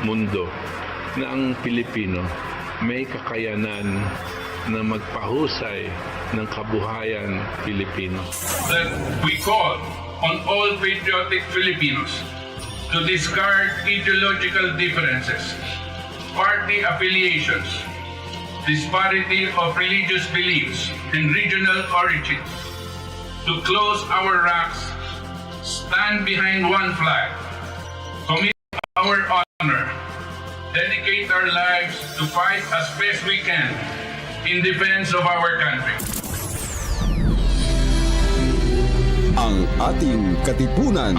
mundo na ang Pilipino may kakayanan na magpahusay ng kabuhayan Pilipino. That we call on all patriotic Filipinos to discard ideological differences, party affiliations, disparity of religious beliefs and regional origin, to close our ranks, stand behind one flag, commit our honor, dedicate our lives to fight as best we can in defense of our country. Ang ating katipunan.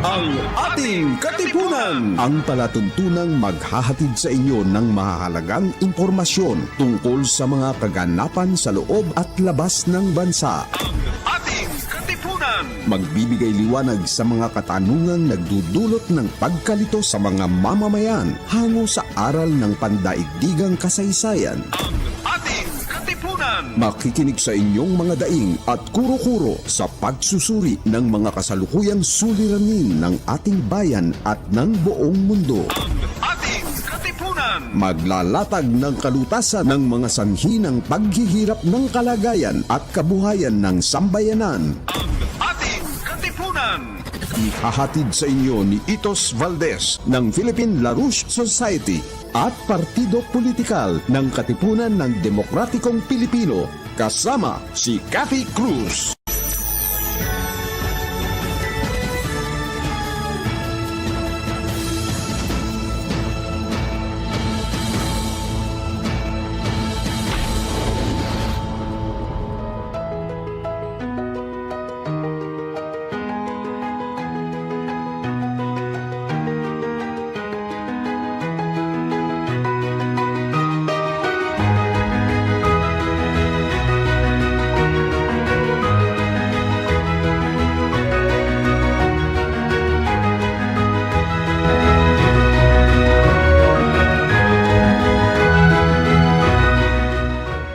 Ang ating katipunan. Ang palatuntunang maghahatid sa inyo ng mahahalagang impormasyon tungkol sa mga kaganapan sa loob at labas ng bansa. Ang ating katipunan. Magbibigay liwanag sa mga katanungang nagdudulot ng pagkalito sa mga mamamayan hango sa aral ng pandaigdigang kasaysayan. Ang ating katipunan. Makikinig sa inyong mga daing at kuro-kuro sa pagsusuri ng mga kasalukuyang suliranin ng ating bayan at ng buong mundo. Ang ating katipunan. Maglalatag ng kalutasan ng mga sanhi ng paghihirap ng kalagayan at kabuhayan ng sambayanan. Ang ating katipunan. Ihahatid sa inyo ni Itos Valdes ng Philippine LaRouche Society at Partido Politikal ng Katipunan ng Demokratikong Pilipino kasama si Cathy Cruz.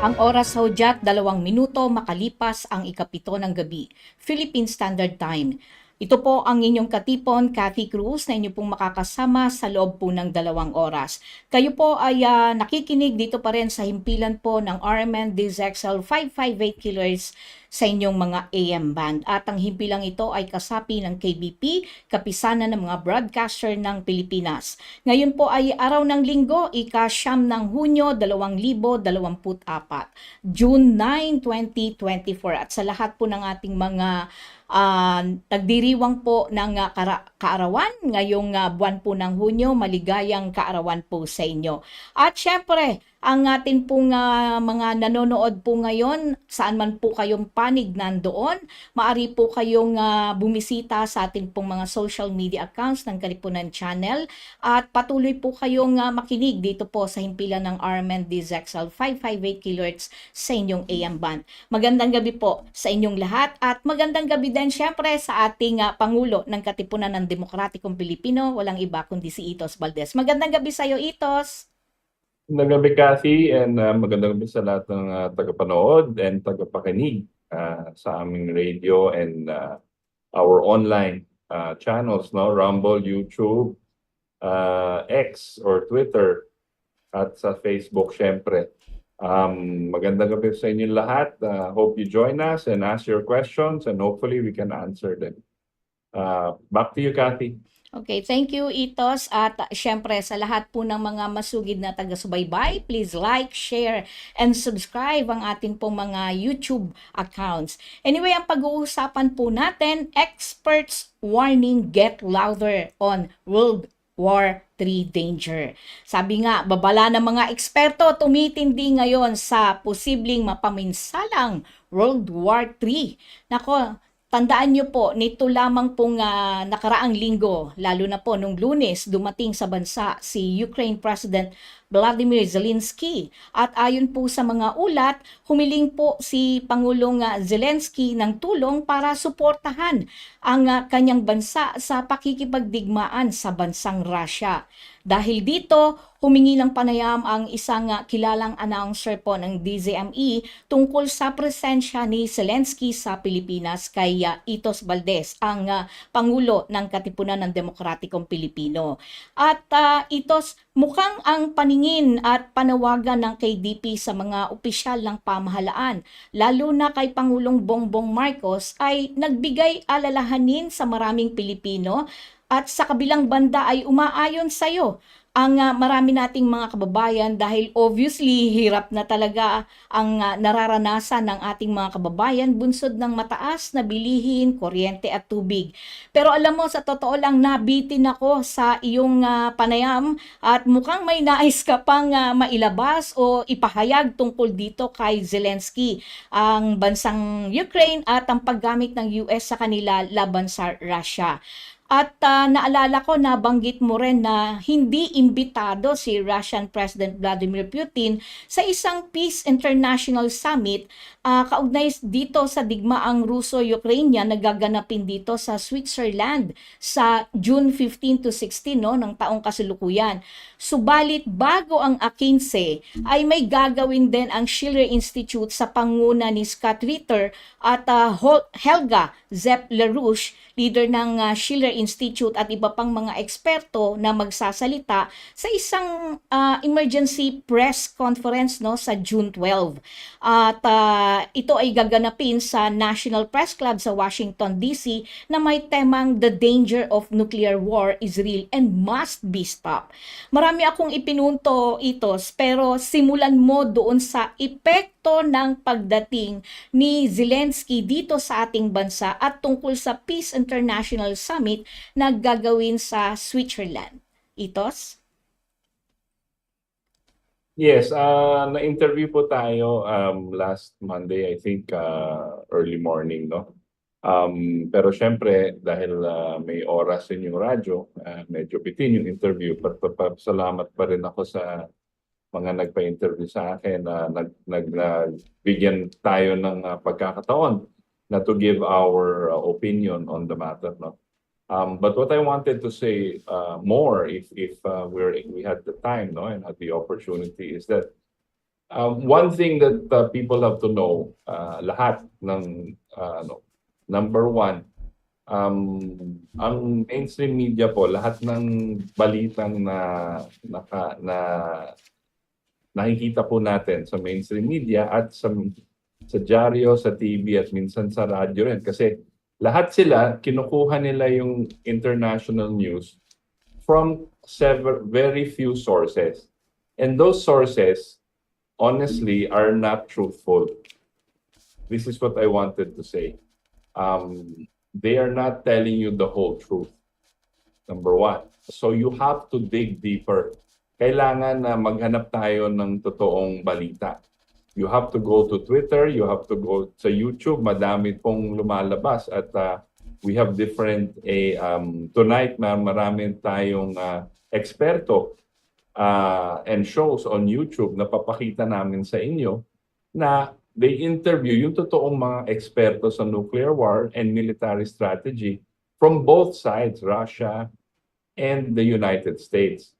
Ang oras sa hudyat, 2 minuto makalipas ang ikapito ng gabi. Philippine Standard Time. Ito po ang inyong katipon, Cathy Cruz, na inyo pong makakasama sa loob po ng 2 oras. Kayo po ay nakikinig dito pa rin sa himpilan po ng RMN DZXL 558 kHz sa inyong mga AM band. At ang himpilang ito ay kasapi ng KBP, kapisanan ng mga broadcaster ng Pilipinas. Ngayon po ay araw ng Linggo, ika-9 ng Hunyo 2024, June 9, 2024. At sa lahat po ng ating mga nagdiriwang po ng kaarawan ngayong buwan po ng Hunyo, maligayang kaarawan po sa inyo. At syempre, ang atin pong mga nanonood po ngayon, saan man po kayong panig nandoon, maaari po kayong bumisita sa atin pong mga social media accounts ng Katipunan Channel at patuloy po kayong makinig dito po sa himpilan ng RMN DZXL 558 kHz sa inyong AM band. Magandang gabi po sa inyong lahat at magandang gabi din syempre sa ating Pangulo ng Katipunan ng Demokratikong Pilipino, walang iba kundi si Itos Valdes. Magandang gabi sa iyo, Itos. Magandang gabi, Cathy, and magandang gabi sa lahat ng tagapanood and tagapakinig sa aming radio and our online channels, no? Rumble, YouTube, X or Twitter, at sa Facebook, syempre. Magandang gabi sa inyo lahat. Hope you join us and ask your questions and hopefully we can answer them. Back to you, Cathy. Okay, thank you, Itos. At syempre, sa lahat po ng mga masugid na taga-subaybay, please like, share, and subscribe ang ating pong mga YouTube accounts. Anyway, ang pag-uusapan po natin, experts warning get louder on World War III danger. Sabi nga, babala ng mga eksperto tumitindi ngayon sa posibleng mapaminsalang World War III. Nako, tandaan niyo po, nito lamang pong nakaraang linggo, lalo na po nung Lunes, dumating sa bansa si Ukraine President Vladimir Zelensky. At ayon po sa mga ulat, humiling po si Pangulong Zelensky ng tulong para suportahan ang kanyang bansa sa pakikipagdigmaan sa bansang Russia. Dahil dito, humingi ng panayam ang isang kilalang announcer po ng DZME tungkol sa presensya ni Zelensky sa Pilipinas kay Itos Valdes, ang Pangulo ng Katipunan ng Demokratikong Pilipino. At Itos, mukhang ang paningin at panawagan ng KDP sa mga opisyal ng pamahalaan, lalo na kay Pangulong Bongbong Marcos, ay nagbigay alalahanin sa maraming Pilipino at sa kabilang banda ay umaayon sa'yo ang marami nating mga kababayan dahil obviously hirap na talaga ang nararanasan ng ating mga kababayan bunsod ng mataas na bilihin, kuryente at tubig. Pero alam mo, sa totoo lang nabitin ako sa iyong panayam at mukhang may nais ka pang mailabas o ipahayag tungkol dito kay Zelensky, ang bansang Ukraine at ang paggamit ng US sa kanila laban sa Russia. At naalala ko, nabanggit mo rin na hindi imbitado si Russian President Vladimir Putin sa isang Peace International Summit kaugnay dito sa digmaang Russo-Ukrainian na gaganapin dito sa Switzerland sa June 15 to 16 ng taong kasalukuyan. Subalit bago ang A15 ay may gagawin din ang Schiller Institute sa panguna ni Scott Ritter at Helga Zepp LaRouche, leader ng Schiller Institute at iba pang mga eksperto na magsasalita sa isang emergency press conference sa June 12. At ito ay gaganapin sa National Press Club sa Washington DC na may temang The Danger of Nuclear War is Real and Must Be Stopped. Marami akong ipinunto, Itos, pero simulan mo doon sa epekto ng pagdating ni Zelensky dito sa ating bansa at tungkol sa Peace International Summit na gagawin sa Switzerland. Itos? Yes, na-interview po tayo last Monday, I think early morning, no? Pero syempre, dahil may oras din yung radyo, medyo bitin yung interview. Salamat pa rin ako sa mga nagpa-interview sa akin na nagbigyan tayo ng pagkakataon na to give our opinion on the matter, no? But what I wanted to say more, if we had the time, no, and had the opportunity, is that one thing that people have to know, lahat ng number one, ang mainstream media po, lahat ng balitang na nakikita po natin sa mainstream media at sa dyaryo, sa TV at minsan sa radyo rin, kasi lahat sila, kinukuha nila yung international news from very few sources. And those sources, honestly, are not truthful. This is what I wanted to say. They are not telling you the whole truth. Number one. So you have to dig deeper. Kailangan na maghanap tayo ng totoong balita. You have to go to Twitter, you have to go sa YouTube, madami pong lumalabas at we have different tonight marami tayong eksperto and shows on YouTube na papakita namin sa inyo na they interview yung totoong mga eksperto sa nuclear war and military strategy from both sides, Russia and the United States.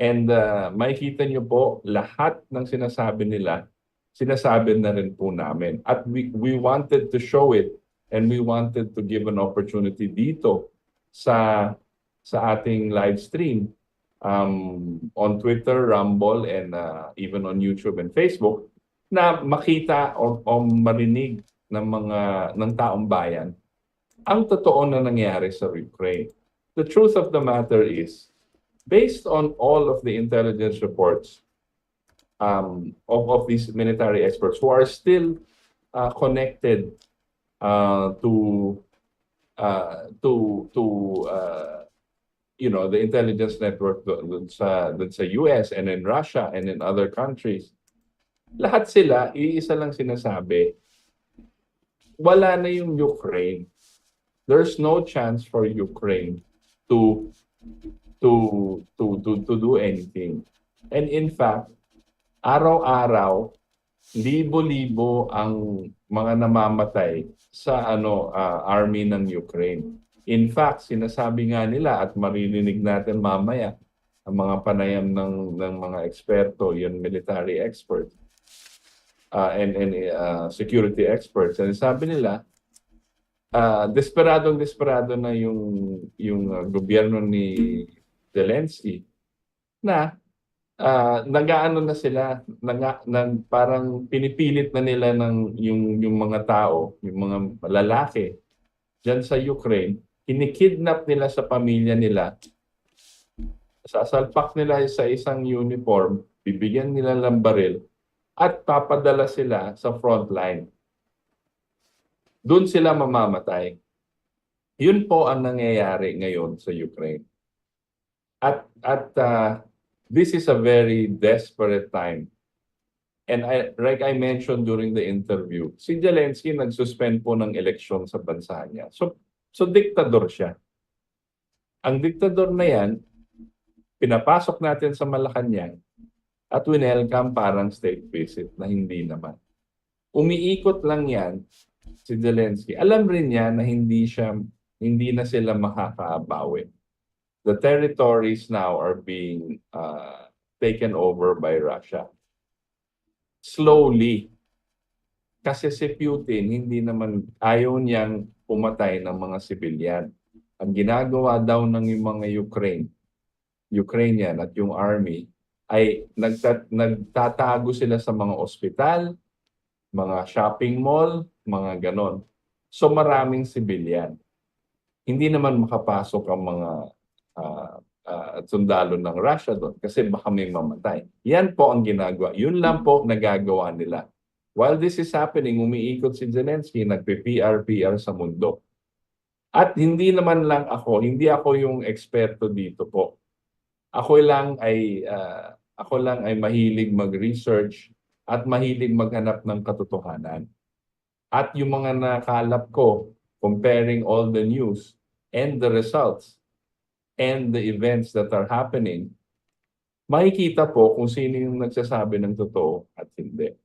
And makikita nyo po lahat ng sinasabi nila, sinasabi na rin po namin. At we wanted to show it and we wanted to give an opportunity dito sa ating live stream on Twitter, Rumble, and even on YouTube and Facebook na makita o marinig ng taong bayan ang totoo na nangyari sa Ukraine. The truth of the matter is, based on all of the intelligence reports of these military experts who are still connected to the intelligence network dun sa US and in Russia and in other countries, lahat sila iisa lang sinasabi, wala na yung Ukraine. There's no chance for Ukraine to do anything. And in fact, araw-araw, libo-libo ang mga namamatay sa army ng Ukraine. In fact, sinasabi nga nila at maririnig natin mamaya ang mga panayam ng mga eksperto, yun military experts, and security experts. And sabi nila, desperado na yung gobyerno ni Zelensky na nag-aano na sila, parang pinipilit na nila yung mga tao, yung mga lalaki diyan sa Ukraine, kinikidnap nila sa pamilya nila, sasalpak nila sa isang uniform, bibigyan nila ng baril, at papadala sila sa front line. Doon sila mamamatay. Yun po ang nangyayari ngayon sa Ukraine. At this is a very desperate time. And like I mentioned during the interview, si Zelensky nagsuspend po ng eleksyon sa bansa niya. So diktador siya. Ang diktador na yan, pinapasok natin sa Malacanang at winelcome parang state visit na hindi naman. Umiikot lang yan si Zelensky. Alam rin niya na hindi na sila makakabawi. The territories now are being taken over by Russia. Slowly. Kasi si Putin, hindi naman, ayaw niyang pumatay ng mga sibilyan. Ang ginagawa daw ng yung mga Ukrainian at yung army, ay nagtatago sila sa mga ospital, mga shopping mall, mga ganon. So maraming sibilyan. Hindi naman makapasok ang mga sundalo ng Russia doon kasi baka may mamatay. Yan po ang ginagawa. Yun lang po nagagawa nila. While this is happening, umiikot si Zelensky, nagpe-PR sa mundo. At hindi naman lang ako, hindi ako yung eksperto dito po. Ako lang ay mahilig mag-research at mahilig maghanap ng katotohanan. At yung mga nakalap ko, comparing all the news and the results and the events that are happening, makikita po kung sino yung nagsasabi ng totoo at hindi.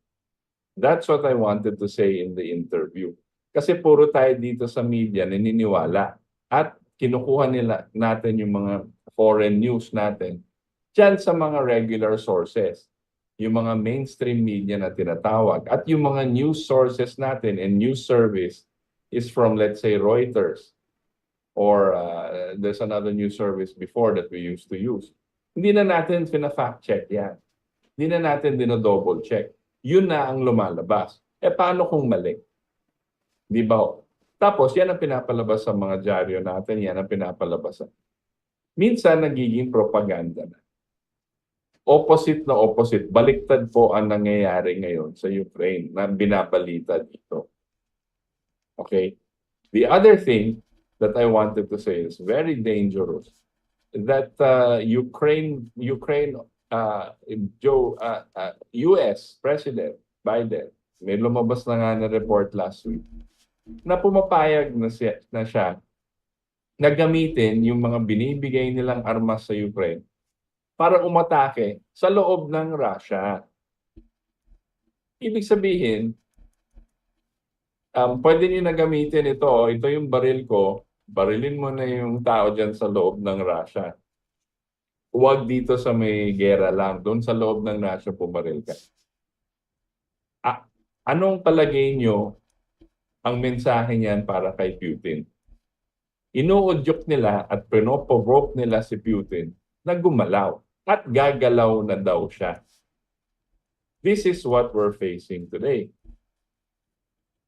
That's what I wanted to say in the interview. Kasi puro tayo dito sa media naniniwala at kinukuha natin yung mga foreign news natin dyan sa mga regular sources, yung mga mainstream media na tinatawag, at yung mga news sources natin and news service is from, let's say, Reuters, or there's another news service before that we used to use. Hindi na natin pina-fact check yan. Hindi na natin dino-double check. Yun na ang lumalabas. Paano kung mali? Di ba? Tapos yan ang pinapalabas sa mga dyaryo natin, yan ang pinapalabas. Minsan nagiging propaganda na. Opposite na opposite. Baliktad po ang nangyayari ngayon sa Ukraine na binabalita dito. Okay? The other thing that I wanted to say is very dangerous. That US President Biden, may lumabas na nga na report last week, na pumapayag na siya na gamitin yung mga binibigay nilang armas sa Ukraine para umatake sa loob ng Russia. Ibig sabihin, pwede niyo na gamitin ito yung baril ko, barilin mo na yung tao dyan sa loob ng Russia. Huwag dito sa may gera lang, doon sa loob ng Russia pumaril ka. Anong palagay nyo ang mensahe niyan para kay Putin? Inuudyok nila at pinoprovoke nila si Putin na gumalaw at gagalaw na daw siya. This is what we're facing today.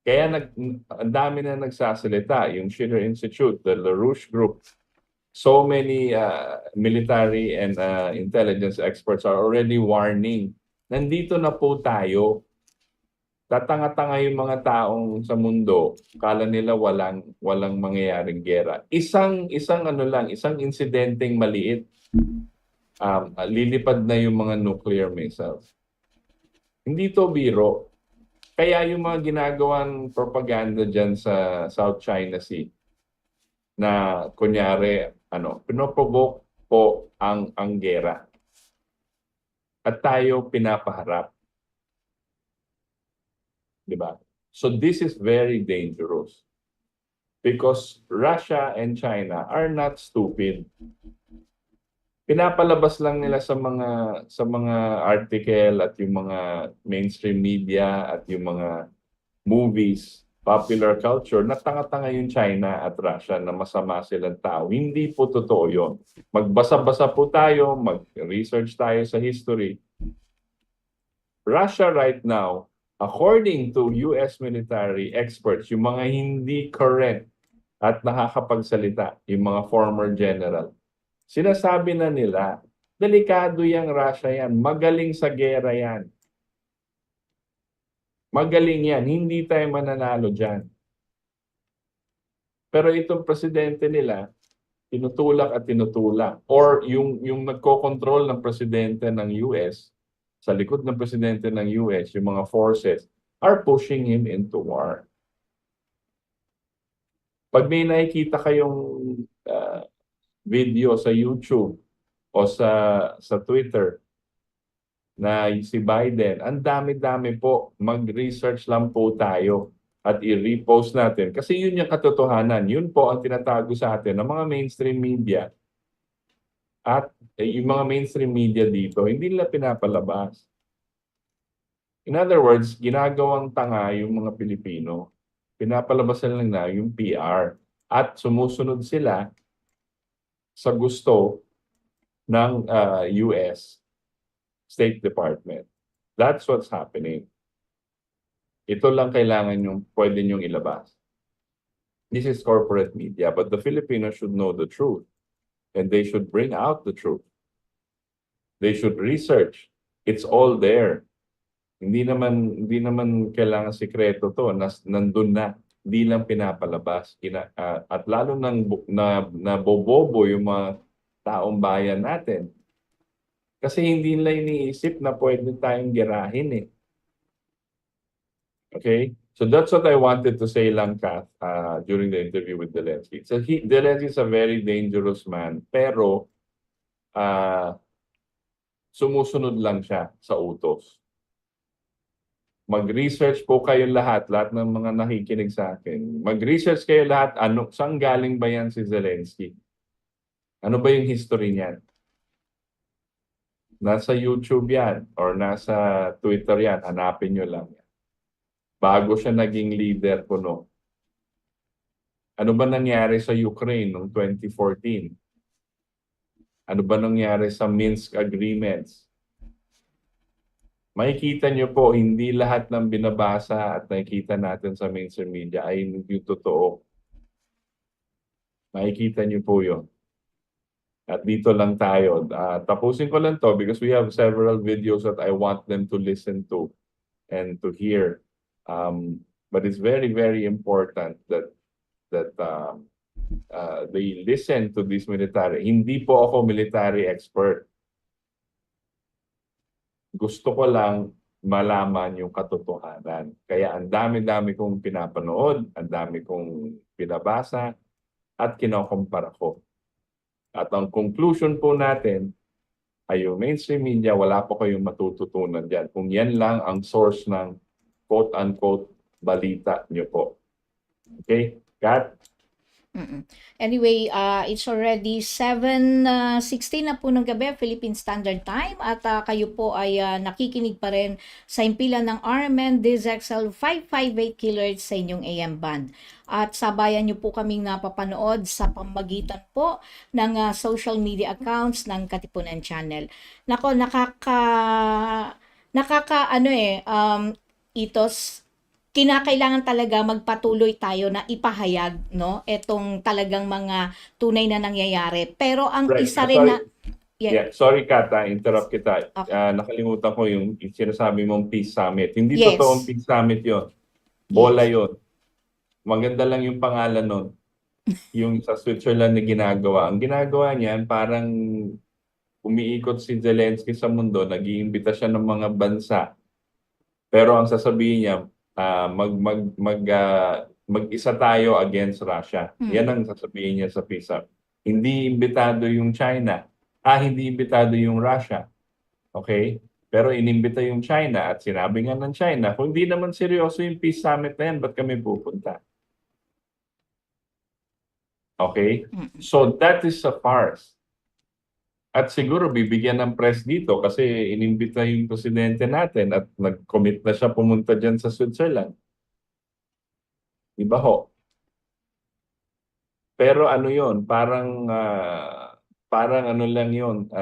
Kaya ang dami na nagsasalita, yung Schiller Institute, the LaRouche Group, so many military and intelligence experts are already warning. Nandito na po tayo. Tatanga-tanga yung mga taong sa mundo, kala nila walang mangyayaring gera. Isang insidenteng maliit, lilipad na yung mga nuclear missiles. Hindi to biro. Kaya yung mga ginagawang propaganda dyan sa South China Sea na kunyari, pinoprovoke po ang gera. At tayo pinapaharap. Diba? So this is very dangerous. Because Russia and China are not stupid. pinapalabas lang nila sa mga article at yung mga mainstream media at yung mga movies, popular culture, na tanga-tanga yung China at Russia, na masama silang tao. Hindi po totoo yun. Magbasa-basa po tayo, mag-research tayo sa history. Russia right now, according to US military experts, yung mga hindi correct at nakakapagsalita, yung mga former general, sinasabi na nila, delikado yang Russia yan, magaling sa gera yan. Magaling yan, hindi tayo mananalo dyan. Pero itong presidente nila, tinutulak at tinutulak. Or yung nagko-control ng presidente ng US, sa likod ng presidente ng US, yung mga forces, are pushing him into war. Pag may nakikita kayong video sa YouTube o sa Twitter na si Biden, ang dami-dami po, mag-research lang po tayo at i-repost natin. Kasi yun yung katotohanan. Yun po ang tinatago sa atin ng mga mainstream media. At yung mga mainstream media dito, hindi nila pinapalabas. In other words, ginagawang tanga yung mga Pilipino. Pinapalabas lang na yung PR. At sumusunod sila sa gusto ng US State Department. That's what's happening. Ito lang kailangan yung pwede nyong ilabas. This is corporate media, but the Filipinos should know the truth. And they should bring out the truth. They should research. It's all there. Hindi naman kailangan sikreto to. Nandun na. Hindi lang pinapalabas. At lalo nabobobo yung mga taong bayan natin. Kasi hindi nila iniisip na pwede tayong girahin eh. Okay? So that's what I wanted to say lang, Kath, during the interview with Zelensky. So Zelensky is a very dangerous man, pero sumusunod lang siya sa utos. Mag-research po kayo lahat ng mga nakikinig sa akin. Mag-research kayo lahat, saan galing ba yan si Zelensky? Ano ba yung history niyan? Nasa YouTube yan or nasa Twitter yan, hanapin nyo lang yan. Bago siya naging leader po, no? Ano ba nangyari sa Ukraine noong 2014? Ano ba nangyari sa Minsk Agreements? Makikita nyo po, hindi lahat ng binabasa at nakikita natin sa mainstream media ay hindi totoo. Makikita nyo po yun. At dito lang tayo. Tapusin ko lang to because we have several videos that I want them to listen to and to hear. But it's very, very important that they listen to this military. Hindi po ako military expert. Gusto ko lang malaman yung katotohanan. Kaya ang dami-dami kong pinapanood, ang dami kong pinabasa, at kinokompara ko. At ang conclusion po natin ay yung mainstream media, wala po kayong matututunan dyan. Kung yan lang ang source ng quote-unquote balita nyo po. Okay? Kat? Anyway, it's already 7:16 na po ng gabi, Philippine Standard Time, at kayo po ay nakikinig pa rin sa impilan ng RMN DZXL 558 kHz sa inyong AM band. At sabayan nyo po kaming napapanood sa pamagitan po ng social media accounts ng Katipunan Channel. Nako, itos, kinakailangan talaga magpatuloy tayo na ipahayag, no, etong talagang mga tunay na nangyayari. Pero ang Right. isa rin na Sorry, Kata, interrupt kita. Okay. Nakalimutan ko yung sinasabi mong Peace Summit. Hindi Yes. totoong Peace Summit yon. Bola yon. Maganda lang yung pangalan nun. Yung sa Switzerland na ginagawa. Ang ginagawa niyan, parang umiikot si Zelensky sa mundo, nag-iimbita siya ng mga bansa. Pero ang sasabihin niya, mag-isa tayo against Russia. Yan ang sasabihin niya sa peace summit. Hindi imbitado yung China. Hindi imbitado yung Russia. Okay? Pero inimbita yung China at sinabi nga ng China, kung hindi naman seryoso yung peace summit na yan, ba't kami pupunta? Okay? So that is a farce. At siguro bibigyan ng press dito kasi inimbita yung presidente natin at nag-commit na siya pumunta dyan sa Switzerland. Diba ho? Pero ano yon, parang ano lang yon,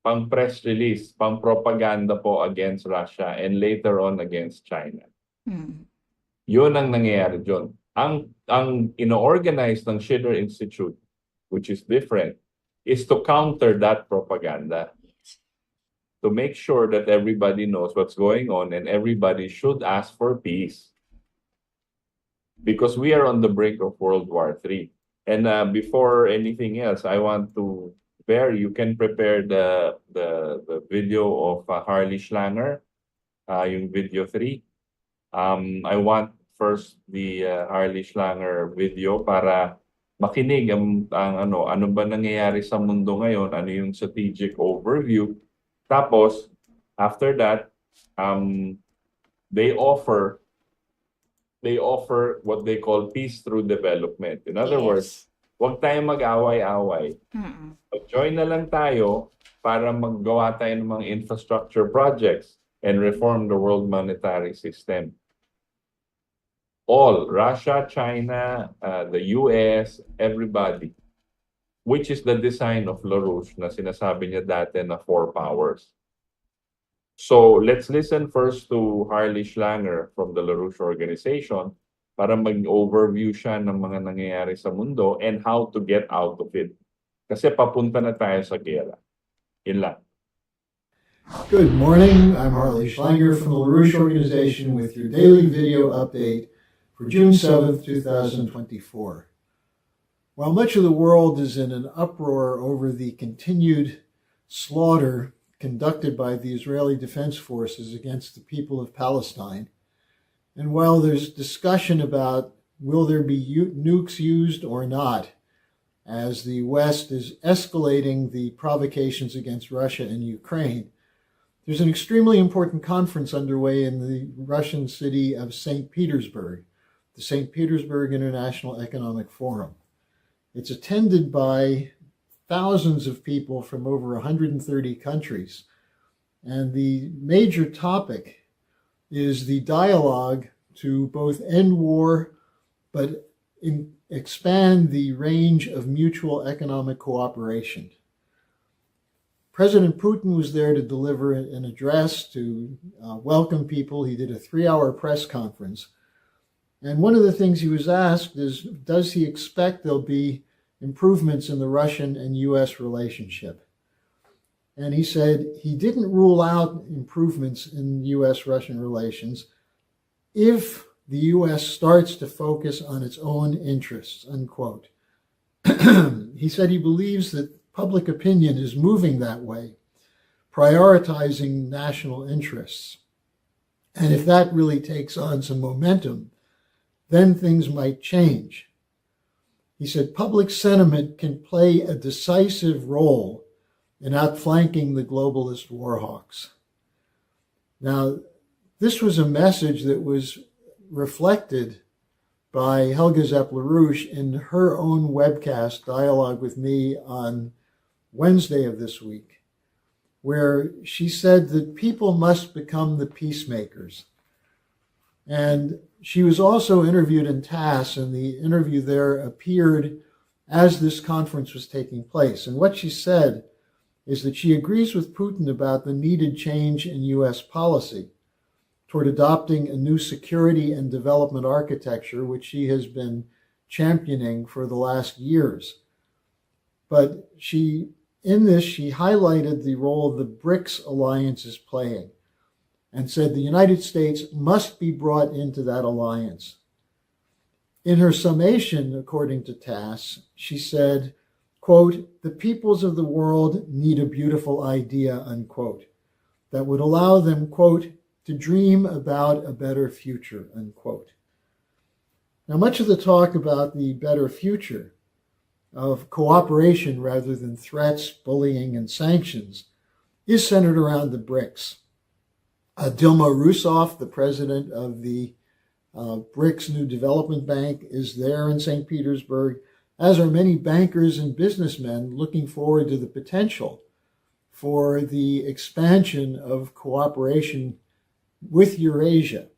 pang press release, pang propaganda po against Russia and later on against China. Mm. Yun ang nangyayari dyan. Ang ino-organize ng Schiller Institute, which is different, is to counter that propaganda. To make sure that everybody knows what's going on and everybody should ask for peace. Because we are on the brink of World War III. And before anything else, I want to you can prepare the video of Harley Schlanger, yung video 3. I want first the Harley Schlanger video para makinig ang ano ba nangyayari sa mundo ngayon, ano yung strategic overview. Tapos after that, they offer what they call peace through development. In other words, huwag tayong mag-away-away. Join na lang tayo para maggawa tayo ng mga infrastructure projects and reform the world monetary system. All, Russia, China, the US, everybody, which is the design of LaRouche na sinasabi niya dati na 4 powers. So let's listen first to Harley Schlanger from the LaRouche organization para mag-overview siya ng mga nangyayari sa mundo and how to get out of it. Kasi papunta na tayo sa gera. Yun lang. Good morning. I'm Harley Schlanger from the LaRouche organization with your daily video update for June 7th, 2024. While much of the world is in an uproar over the continued slaughter conducted by the Israeli Defense Forces against the people of Palestine, and while there's discussion about will there be nukes used or not, as the West is escalating the provocations against Russia and Ukraine, there's an extremely important conference underway in the Russian city of St. Petersburg, the St. Petersburg International Economic Forum. It's attended by thousands of people from over 130 countries. And the major topic is the dialogue to both end war, but expand the range of mutual economic cooperation. President Putin was there to deliver an address to welcome people. He did a 3-hour press conference. And one of the things he was asked is, does he expect there'll be improvements in the Russian and U.S. relationship? And he said he didn't rule out improvements in U.S.-Russian relations if the U.S. starts to focus on its own interests, unquote. He said he believes that public opinion is moving that way, prioritizing national interests. And if that really takes on some momentum, then things might change. He said public sentiment can play a decisive role in outflanking the globalist warhawks. Now, this was a message that was reflected by Helga Zepp-LaRouche in her own webcast dialogue with me on Wednesday of this week, where she said that people must become the peacemakers. And she was also interviewed in TASS, and the interview there appeared as this conference was taking place. And what she said is that she agrees with Putin about the needed change in U.S. policy toward adopting a new security and development architecture, which she has been championing for the last years. But in this, she highlighted the role the BRICS alliance is playing and said the United States must be brought into that alliance. In her summation, according to TASS, she said, quote, "The peoples of the world need a beautiful idea," unquote, that would allow them, quote, "to dream about a better future," unquote. Now, much of the talk about the better future of cooperation rather than threats, bullying, and sanctions is centered around the BRICS. Dilma Rousseff, the president of the BRICS New Development Bank, is there in St. Petersburg. as are many bankers and businessmen looking forward to the potential for the expansion of cooperation with Eurasia.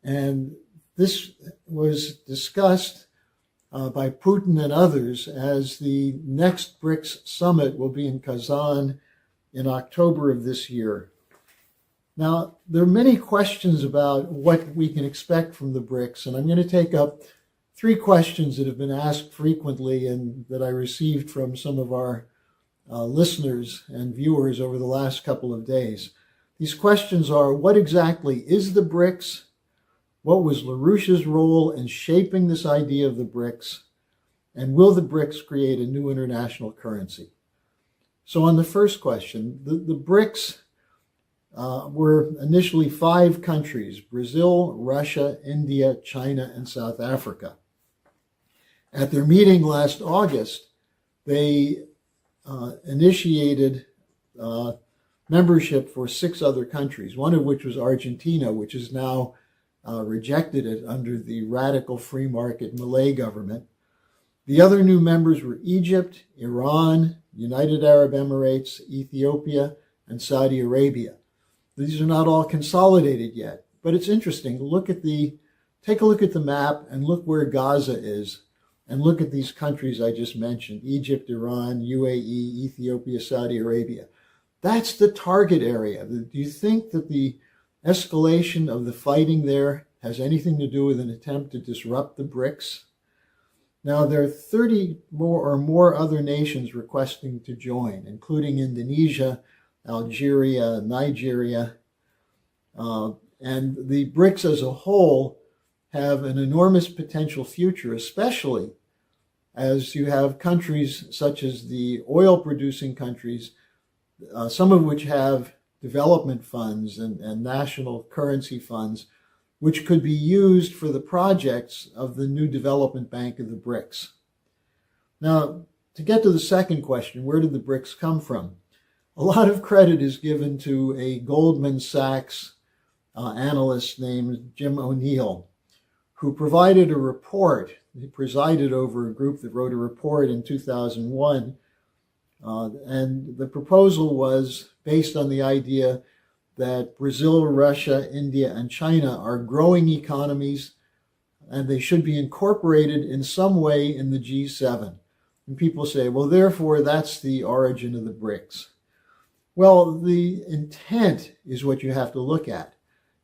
And this was discussed by Putin and others as the next BRICS summit will be in Kazan in October of this year. Now, there are many questions about what we can expect from the BRICS, and I'm going to take up 3 questions that have been asked frequently and that I received from some of our listeners and viewers over the last couple of days. These questions are, what exactly is the BRICS? What was LaRouche's role in shaping this idea of the BRICS? And will the BRICS create a new international currency? So on the first question, the BRICS were initially 5 countries: Brazil, Russia, India, China, and South Africa. At their meeting last August, they initiated membership for 6 other countries, one of which was Argentina, which has now rejected it under the radical free market Malay government. The other new members were Egypt, Iran, United Arab Emirates, Ethiopia, and Saudi Arabia. These are not all consolidated yet, but it's interesting. Take a look at the map and look where Gaza is, and look at these countries I just mentioned: Egypt, Iran, UAE, Ethiopia, Saudi Arabia. That's the target area. Do you think that the escalation of the fighting there has anything to do with an attempt to disrupt the BRICS? Now, there are 30 more other nations requesting to join, including Indonesia, Algeria, Nigeria, and the BRICS as a whole have an enormous potential future, especially as you have countries such as the oil-producing countries, some of which have development funds and national currency funds, which could be used for the projects of the new development bank of the BRICS. Now, to get to the second question, where did the BRICS come from? A lot of credit is given to a Goldman Sachs analyst named Jim O'Neill, who provided a report. He presided over a group that wrote a report in 2001, and the proposal was based on the idea that Brazil, Russia, India, and China are growing economies, and they should be incorporated in some way in the G7. And people say, well, therefore, that's the origin of the BRICS. Well, the intent is what you have to look at.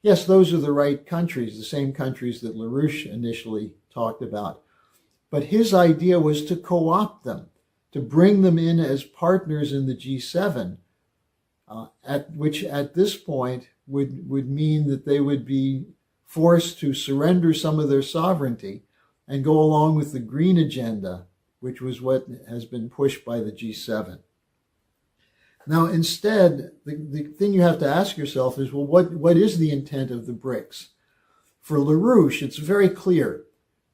Yes, those are the right countries, the same countries that LaRouche initially talked about. But his idea was to co-opt them, to bring them in as partners in the G7, which at this point would mean that they would be forced to surrender some of their sovereignty and go along with the green agenda, which was what has been pushed by the G7. Now, instead, the thing you have to ask yourself is, well, what is the intent of the BRICS? For LaRouche, it's very clear,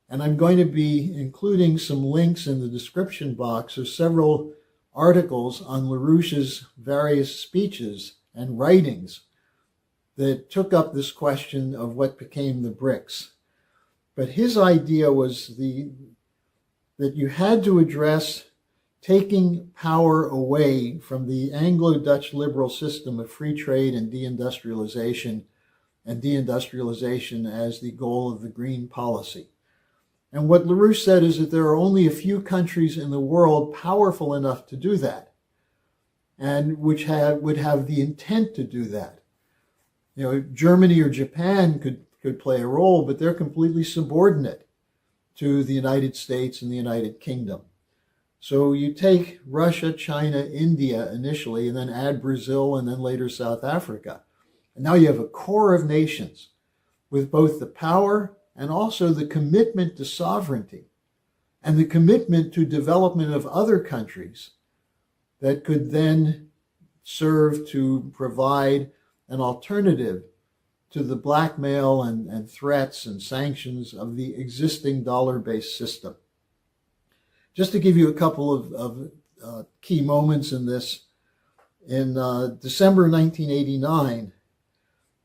and I'm going to be including some links in the description box of several articles on LaRouche's various speeches and writings that took up this question of what became the BRICS. But his idea was that you had to address taking power away from the Anglo-Dutch liberal system of free trade and deindustrialization as the goal of the green policy. And what LaRouche said is that there are only a few countries in the world powerful enough to do that, and which would have the intent to do that. You know, Germany or Japan could play a role, but they're completely subordinate to the United States and the United Kingdom. So you take Russia, China, India initially, and then add Brazil, and then later South Africa. And now you have a core of nations with both the power and also the commitment to sovereignty and the commitment to development of other countries that could then serve to provide an alternative to the blackmail and threats and sanctions of the existing dollar-based system. Just to give you a couple of key moments in this, in December 1989,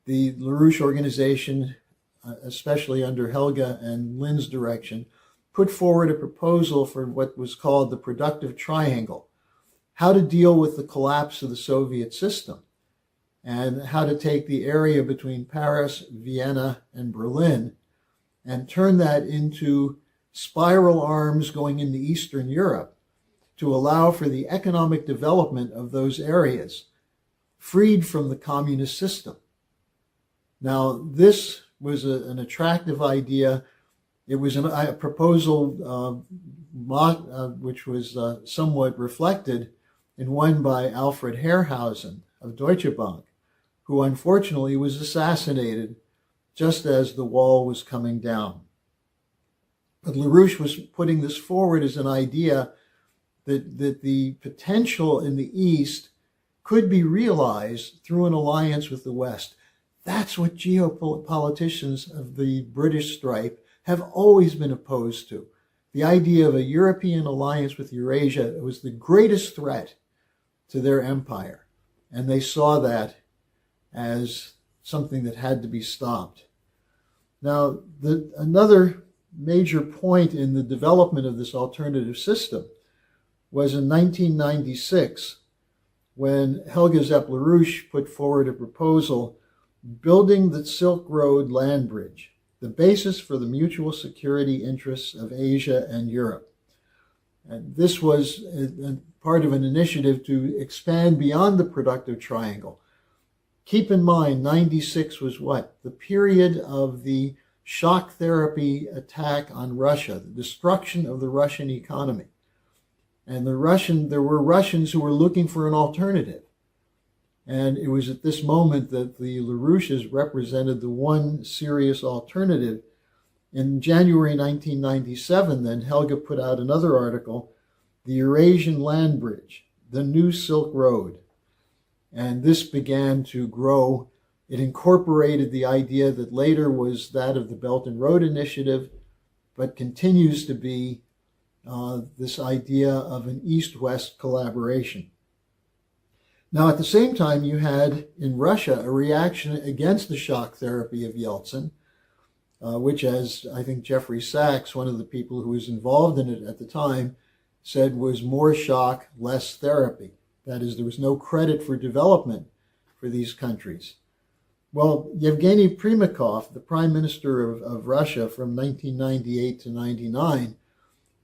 the LaRouche organization, especially under Helga and Lynn's direction, put forward a proposal for what was called the productive triangle, how to deal with the collapse of the Soviet system, and how to take the area between Paris, Vienna, and Berlin and turn that into spiral arms going into Eastern Europe to allow for the economic development of those areas, freed from the communist system. Now, this was an attractive idea. It was a proposal which was somewhat reflected in one by Alfred Herrhausen of Deutsche Bank, who unfortunately was assassinated just as the wall was coming down. But LaRouche was putting this forward as an idea that the potential in the East could be realized through an alliance with the West. That's what geopoliticians of the British stripe have always been opposed to. The idea of a European alliance with Eurasia was the greatest threat to their empire, and they saw that as something that had to be stopped. Now, another major point in the development of this alternative system was in 1996, when Helga Zepp LaRouche put forward a proposal building the Silk Road land bridge, the basis for the mutual security interests of Asia and Europe. And this was part of an initiative to expand beyond the productive triangle. Keep in mind, 96 was what? The period of the shock therapy attack on Russia, the destruction of the Russian economy. And there were Russians who were looking for an alternative. And it was at this moment that the LaRouches represented the one serious alternative. In January 1997, then, Helga put out another article, The Eurasian Land Bridge, the New Silk Road. And this began to grow. It incorporated the idea that later was that of the Belt and Road Initiative, but continues to be this idea of an East-West collaboration. Now, at the same time, you had in Russia a reaction against the shock therapy of Yeltsin, which, as I think Jeffrey Sachs, one of the people who was involved in it at the time, said was more shock, less therapy. That is, there was no credit for development for these countries. Well, Yevgeny Primakov, the prime minister of Russia from 1998 to 99,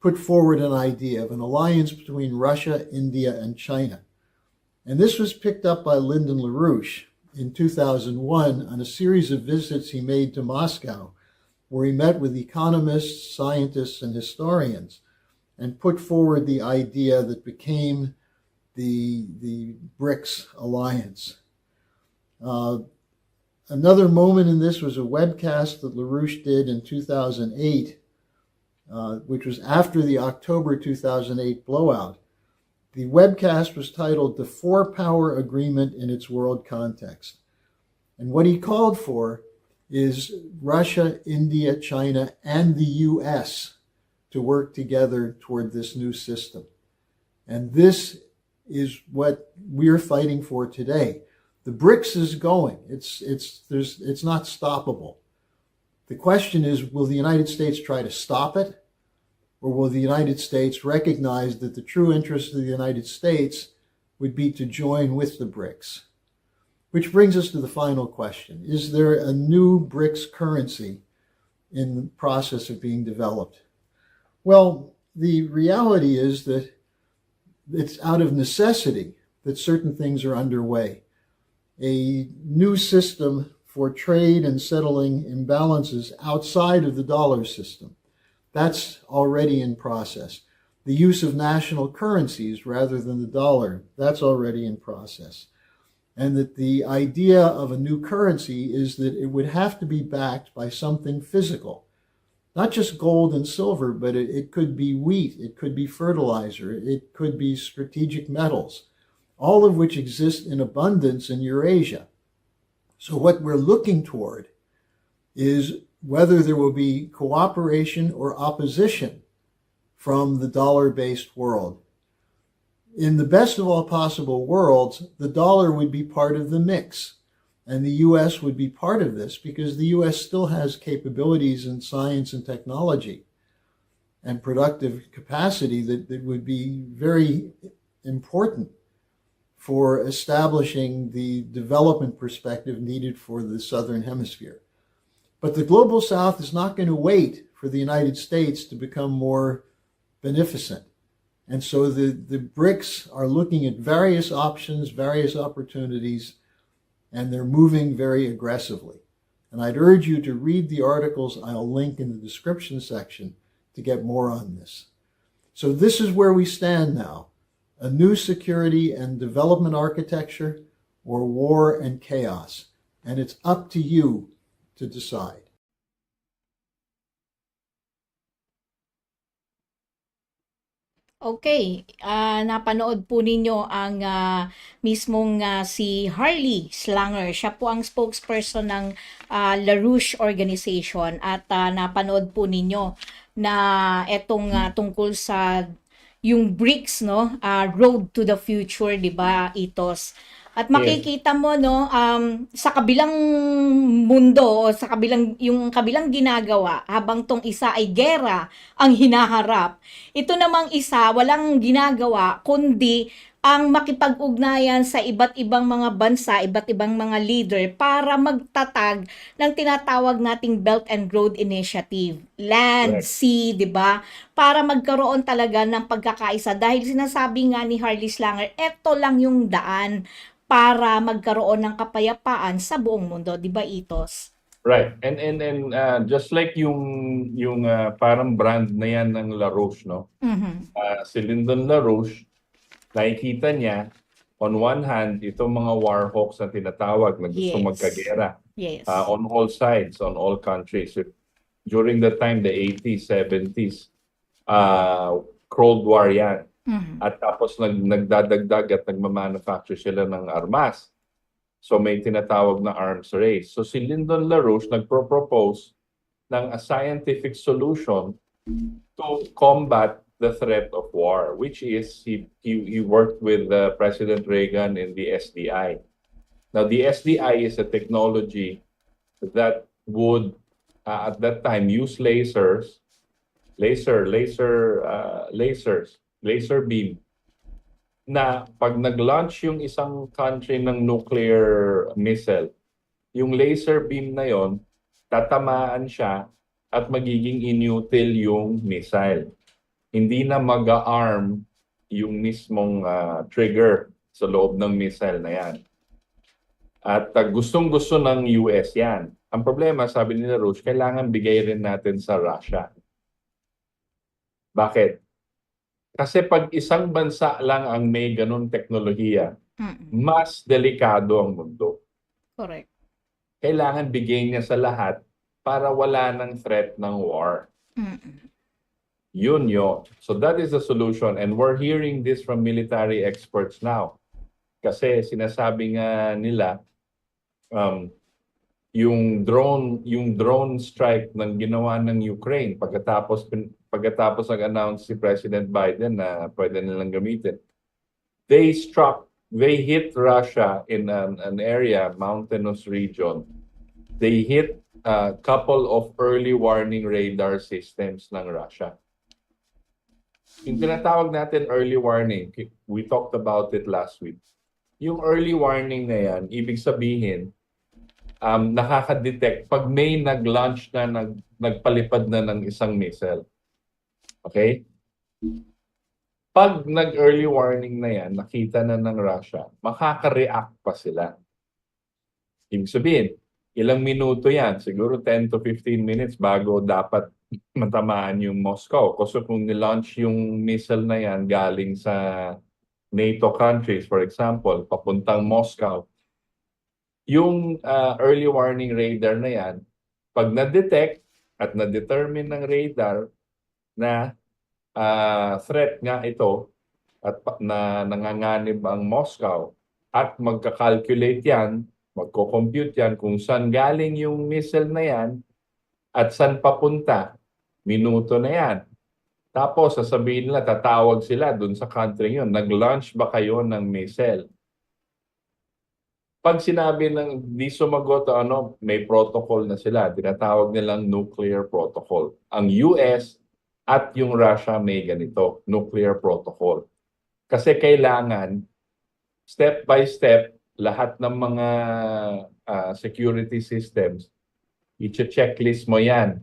put forward an idea of an alliance between Russia, India, and China. And this was picked up by Lyndon LaRouche in 2001 on a series of visits he made to Moscow, where he met with economists, scientists, and historians, and put forward the idea that became the BRICS alliance. Another moment in this was a webcast that LaRouche did in 2008, which was after the October 2008 blowout. The webcast was titled The Four-Power Agreement in its World Context. And what he called for is Russia, India, China, and the US to work together toward this new system. And this is what we're fighting for today. The BRICS is going. It's not stoppable. The question is, will the United States try to stop it? Or will the United States recognize that the true interest of the United States would be to join with the BRICS? Which brings us to the final question. Is there a new BRICS currency in the process of being developed? Well, the reality is that it's out of necessity that certain things are underway. A new system for trade and settling imbalances outside of the dollar system. That's already in process. The use of national currencies rather than the dollar, that's already in process. And that the idea of a new currency is that it would have to be backed by something physical. Not just gold and silver, but it could be wheat, it could be fertilizer, it could be strategic metals, all of which exist in abundance in Eurasia. So what we're looking toward is whether there will be cooperation or opposition from the dollar-based world. In the best of all possible worlds, the dollar would be part of the mix, and the U.S. would be part of this because the U.S. still has capabilities in science and technology. and productive capacity that would be very important for establishing the development perspective needed for the Southern Hemisphere. But the Global South is not going to wait for the United States to become more beneficent. And so the BRICS are looking at various options, various opportunities, and they're moving very aggressively. And I'd urge you to read the articles I'll link in the description section to get more on this. So this is where we stand now: a new security and development architecture, or war and chaos. And it's up to you to decide. Okay, napanood po ninyo ang mismong si Harley Slanger. Siya po ang spokesperson ng LaRouche organization at napanood po ninyo na etong tungkol sa yung BRICS, no, Road to the Future, 'di ba, Itos? At makikita mo, no, sa kabilang mundo o sa kabilang ginagawa, habang tong isa ay gera ang hinaharap, ito namang isa walang ginagawa kundi ang makipag-ugnayan sa iba't ibang mga bansa, iba't ibang mga leader para magtatag ng tinatawag nating Belt and Road Initiative. Land, sea, 'di ba? Para magkaroon talaga ng pagkakaisa, dahil sinasabi nga ni Harley Slanger, eto lang yung daan para magkaroon ng kapayapaan sa buong mundo, 'di ba, Itos? Right. And just like yung parang brand na yan ng LaRouche, no? Si Lyndon LaRouche, nakikita niya on one hand itong mga war hawks na tinatawag na gusto Yes. magkagera Yes. on all sides, on all countries. During the time, the 80s, 70s, Cold War yan. At tapos nagdadagdag at nagmamanufacture sila ng armas. So may tinatawag na arms race. So si Lyndon LaRouche nagpro-propose ng a scientific solution to combat the threat of war, which is he worked with President Reagan in the SDI. Now the SDI is a technology that would at that time use laser beam, na pag nag-launch yung isang country ng nuclear missile, yung laser beam na yon tatamaan siya at magiging inutil yung missile. Hindi na mag-arm yung mismong trigger sa loob ng missile na yan. At gustong-gusto ng US yan. Ang problema, sabi ni LaRouche, kailangan bigay rin natin sa Russia. Bakit? Kasi pag isang bansa lang ang may ganun teknolohiya, mas delikado ang mundo. Correct. Kailangan bigay niya sa lahat para wala ng threat ng war. Yun. So that is the solution, and we're hearing this from military experts now. Kasi sinasabi nga nila, yung drone strike ng ginawa ng Ukraine pagkatapos nag-announce si President Biden na pwede nilang gamitin. They hit Russia in an area, mountainous region. They hit a couple of early warning radar systems ng Russia. Yung tinatawag natin early warning, we talked about it last week. Yung early warning na yan, ibig sabihin, nakaka-detect pag may nag-launch na, nagpalipad na ng isang missile. Okay? Pag nag-early warning na yan, nakita na ng Russia, makaka-react pa sila. Ibig sabihin, ilang minuto yan, siguro 10 to 15 minutes bago dapat matamaan yung Moscow. Kasi kung nilaunch yung missile na yan galing sa NATO countries, for example, papuntang Moscow, yung early warning radar na yan, pag na-detect at na-determine ng radar na threat nga ito at na nanganganib ang Moscow, at magka-calculate yan, magko-compute yan kung saan galing yung missile na yan at saan papunta, minuto na yan. Tapos sasabihin nila, tatawag sila dun sa country yun, nag-launch ba kayo ng missile? Pag sinabi ng di sumagot, may protocol na sila, tinatawag nilang nuclear protocol. Ang US at yung Russia may ganito, nuclear protocol. Kasi kailangan, step by step, lahat ng mga security systems, i-checklist mo yan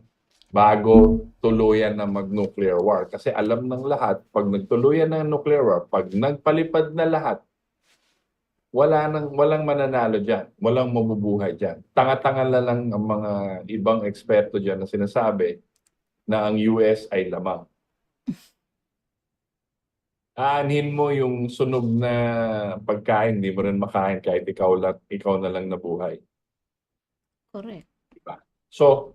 bago tuluyan na mag-nuclear war. Kasi alam ng lahat, pag nagtuluyan ng nuclear war, pag nagpalipad na lahat, walang mananalo dyan. Walang mabubuhay dyan. Tanga-tanga na lang ang mga ibang eksperto dyan na sinasabi na ang US ay lamang. Aanhin mo yung sunog na pagkain, hindi mo rin makain kahit ikaw na lang nabuhay. Correct. Diba? So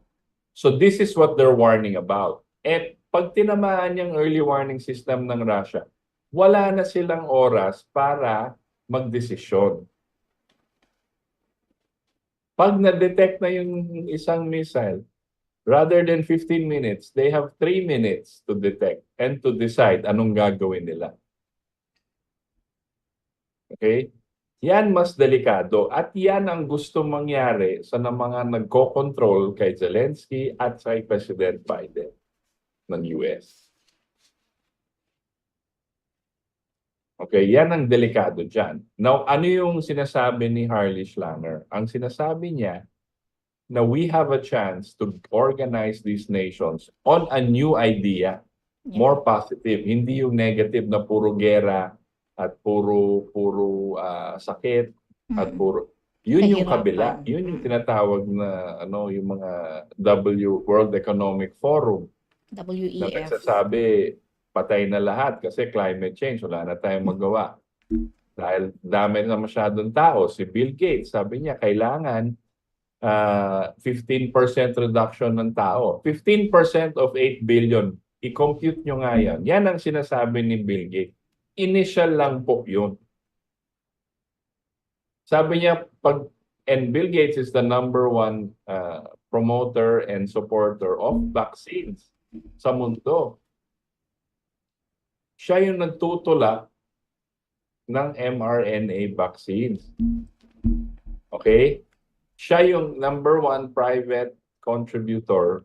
this is what they're warning about. At pag tinamaan yung early warning system ng Russia, wala na silang oras para magdesisyon. Pag na-detect na yung isang missile, rather than 15 minutes, they have 3 minutes to detect and to decide anong gagawin nila. Okay? Yan mas delikado at yan ang gusto mangyari sa mga nagko-control kay Zelensky at kay President Biden ng US. Okay, yan ang delikado dyan. Now, ano yung sinasabi ni Harley Schlanger? Ang sinasabi niya na we have a chance to organize these nations on a new idea, more positive, hindi yung negative na puro gera at puro sakit at puro yun yung kabila, yun yung tinatawag na yung mga World Economic Forum na WEF. nagsasabi patay na lahat kasi climate change, wala na tayong magawa. Dahil dami na masyadong tao. Si Bill Gates, sabi niya, kailangan 15% reduction ng tao. 15% of 8 billion. I-compute nyo nga yan. Yan ang sinasabi ni Bill Gates. Initial lang po yun. Sabi niya, and Bill Gates is the #1 promoter and supporter of vaccines sa mundo. Siya yung nagtutulak ng mRNA vaccines. Okay? Siya yung #1 private contributor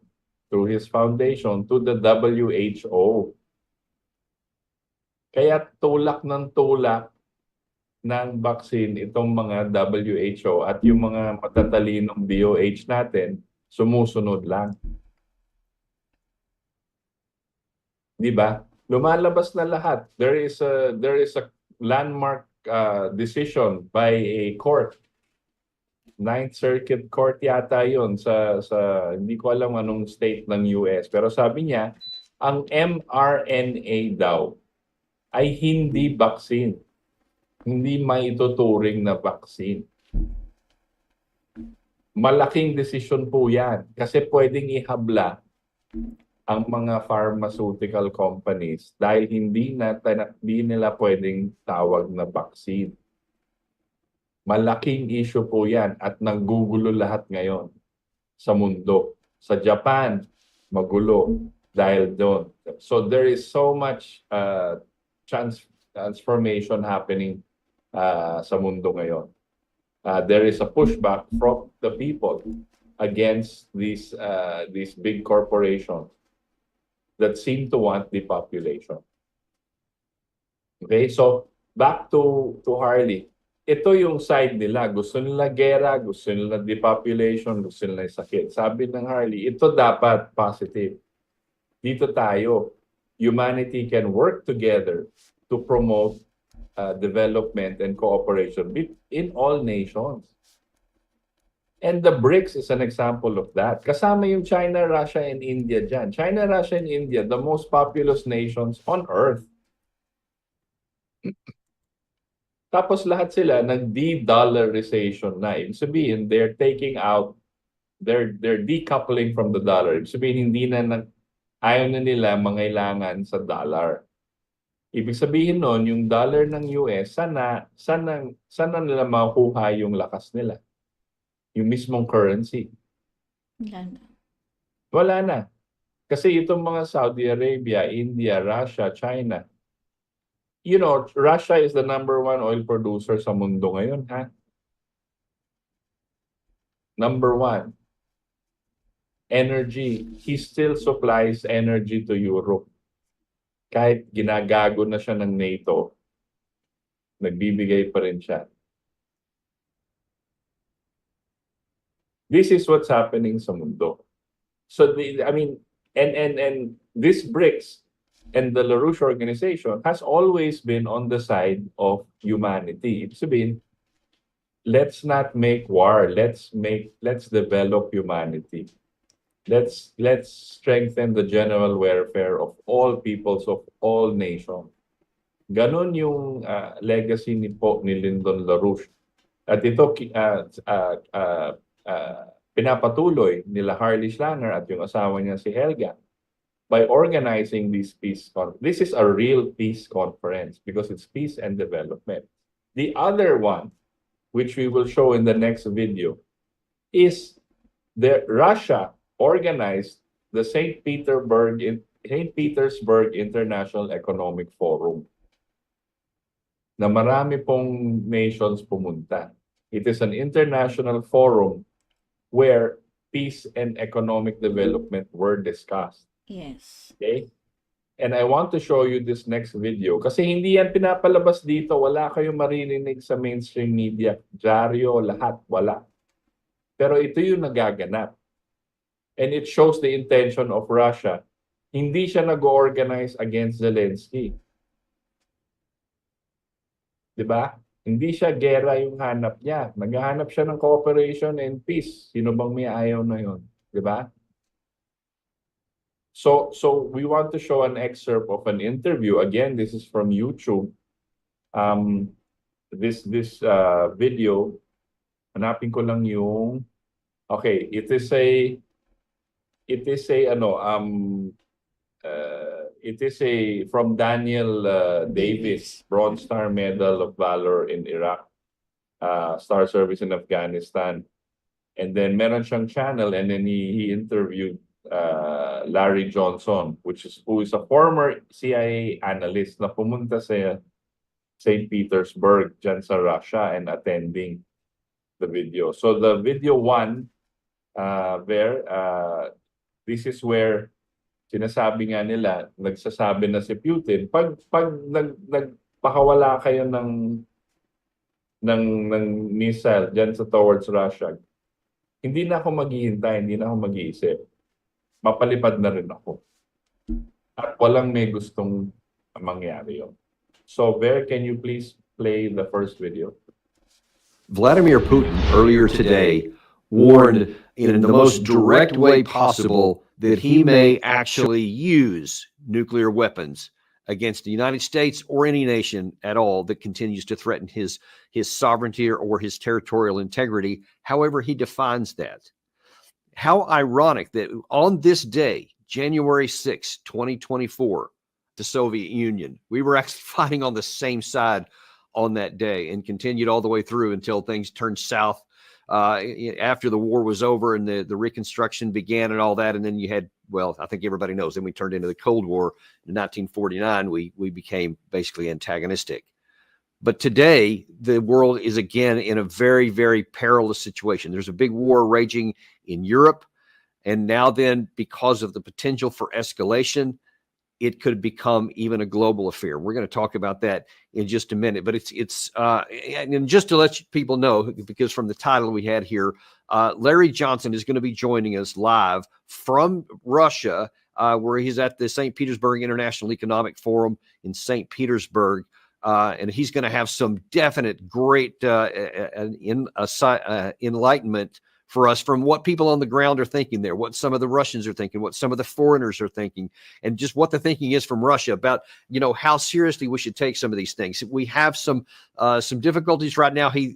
through his foundation to the WHO. Kaya tulak ng vaccine itong mga WHO at yung mga matatalinong DOH natin sumusunod lang. Di ba? Lumalabas na lahat. There is a landmark decision by a court. Ninth Circuit Court yata yun sa hindi ko alam anong state ng US. Pero sabi niya, ang mRNA daw ay hindi vaccine. Hindi maituturing na vaccine. Malaking desisyon po yan. Kasi pwedeng ihabla ang mga pharmaceutical companies dahil hindi nila pwedeng tawag na vaccine. Malaking issue po yan at nanggugulo lahat ngayon sa mundo. Sa Japan, magulo dahil doon. So there is so much transformation happening sa mundo ngayon. There is a pushback from the people against these big corporations that seem to want depopulation. Okay, so back to Harley. Ito yung side nila. Gusto nila gera, gusto nila depopulation, gusto nila sakit. Sabi ng Harley, ito dapat positive. Dito tayo, humanity can work together to promote development and cooperation in all nations. And the BRICS is an example of that. Kasama yung China, Russia, and India dyan. China, Russia, and India, the most populous nations on Earth. Tapos lahat sila nag-de-dollarization na. Ibig sabihin, they're taking out, they're decoupling from the dollar. Ibig sabihin, ayaw na nila mangailangan sa dollar. Ibig sabihin nun, yung dollar ng US, sana nila makuha yung lakas nila. Yung mismong currency. Wala na. Kasi itong mga Saudi Arabia, India, Russia, China, you know, Russia is the #1 oil producer sa mundo ngayon, ha? #1. energy. He still supplies energy to Europe. Kahit ginagago na siya ng NATO, nagbibigay pa rin siya. This is what's happening sa mundo. So, and this BRICS and the LaRouche organization has always been on the side of humanity. Ibig sabihin, let's not make war. Let's develop humanity. Let's strengthen the general welfare of all peoples of all nations. Ganon yung legacy ni Lyndon LaRouche. At ito pinapatuloy nila Harley Schlanger at yung asawa niya si Helga by organizing this peace conference. This is a real peace conference because it's peace and development. The other one, which we will show in the next video, is Russia organized the St. Petersburg International Economic Forum na marami pong nations pumunta. It is an international forum where peace and economic development were discussed. Yes. Okay? And I want to show you this next video kasi hindi yan pinapalabas dito. Wala kayong maririnig sa mainstream media. Dyaryo, lahat, wala. Pero ito yung nagaganap. And it shows the intention of Russia. Hindi siya nag-organize against Zelensky. Diba? Hindi siya gera yung hanap niya. Naghahanap siya ng cooperation and peace. Sino bang may ayaw na yun? Diba? So we want to show an excerpt of an interview. Again, this is from YouTube. This video, hanapin ko lang yung, okay, it is from Daniel Davis, Bronze Star Medal of Valor in Iraq, Star Service in Afghanistan. And then meron siyang channel, and then he interviewed Larry Johnson, who is a former CIA analyst na pumunta sa St. Petersburg, dyan sa Russia, and attending the video. So the video one, this is where sinasabi nga nila, nagsasabi na si Putin, pag nagpakawala kayo ng missile dyan towards Russia, hindi na ako maghihintay, hindi na ako mag-iisip. Mapalipad na rin ako. At walang may gustong mangyari yun. So, Bear, can you please play the first video? Vladimir Putin earlier today warned in the most direct way possible that he may actually use nuclear weapons against the United States or any nation at all that continues to threaten his sovereignty or his territorial integrity, however he defines that. How ironic that on this day, January 6, 2024, the Soviet Union, we were actually fighting on the same side on that day and continued all the way through until things turned south after the war was over and the reconstruction began and all that. And then you had, well, I think everybody knows, then we turned into the Cold War. In 1949, we became basically antagonistic. But today, the world is again in a very, very perilous situation. There's a big war raging in Europe. And now then, because of the potential for escalation, it could become even a global affair. We're going to talk about that in just a minute. But and just to let people know, because from the title we had here, Larry Johnson is going to be joining us live from Russia, where he's at the St. Petersburg International Economic Forum in St. Petersburg. And he's going to have some definite great enlightenment for us from what people on the ground are thinking there, what some of the Russians are thinking, what some of the foreigners are thinking, and just what the thinking is from Russia about, how seriously we should take some of these things. We have some difficulties right now. He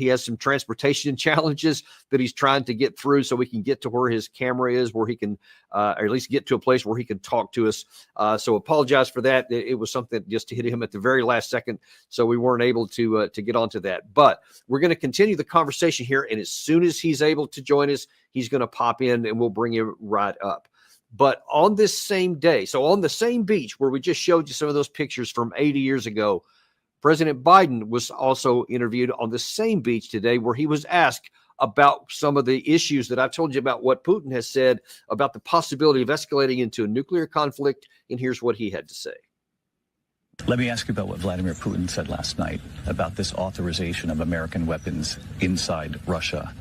has some transportation challenges that he's trying to get through so we can get to where his camera is, where he can, or at least get to a place where he can talk to us. So apologize for that. It was something that just hit him at the very last second, so we weren't able to get onto that. But we're going to continue the conversation here, and as soon as he's able to join us, he's going to pop in and we'll bring you right up. But on this same day, so on the same beach where we just showed you some of those pictures from 80 years ago, President Biden was also interviewed on the same beach today, where he was asked about some of the issues that I've told you about what Putin has said about the possibility of escalating into a nuclear conflict. And here's what he had to say. Let me ask you about what Vladimir Putin said last night about this authorization of American weapons inside Russia.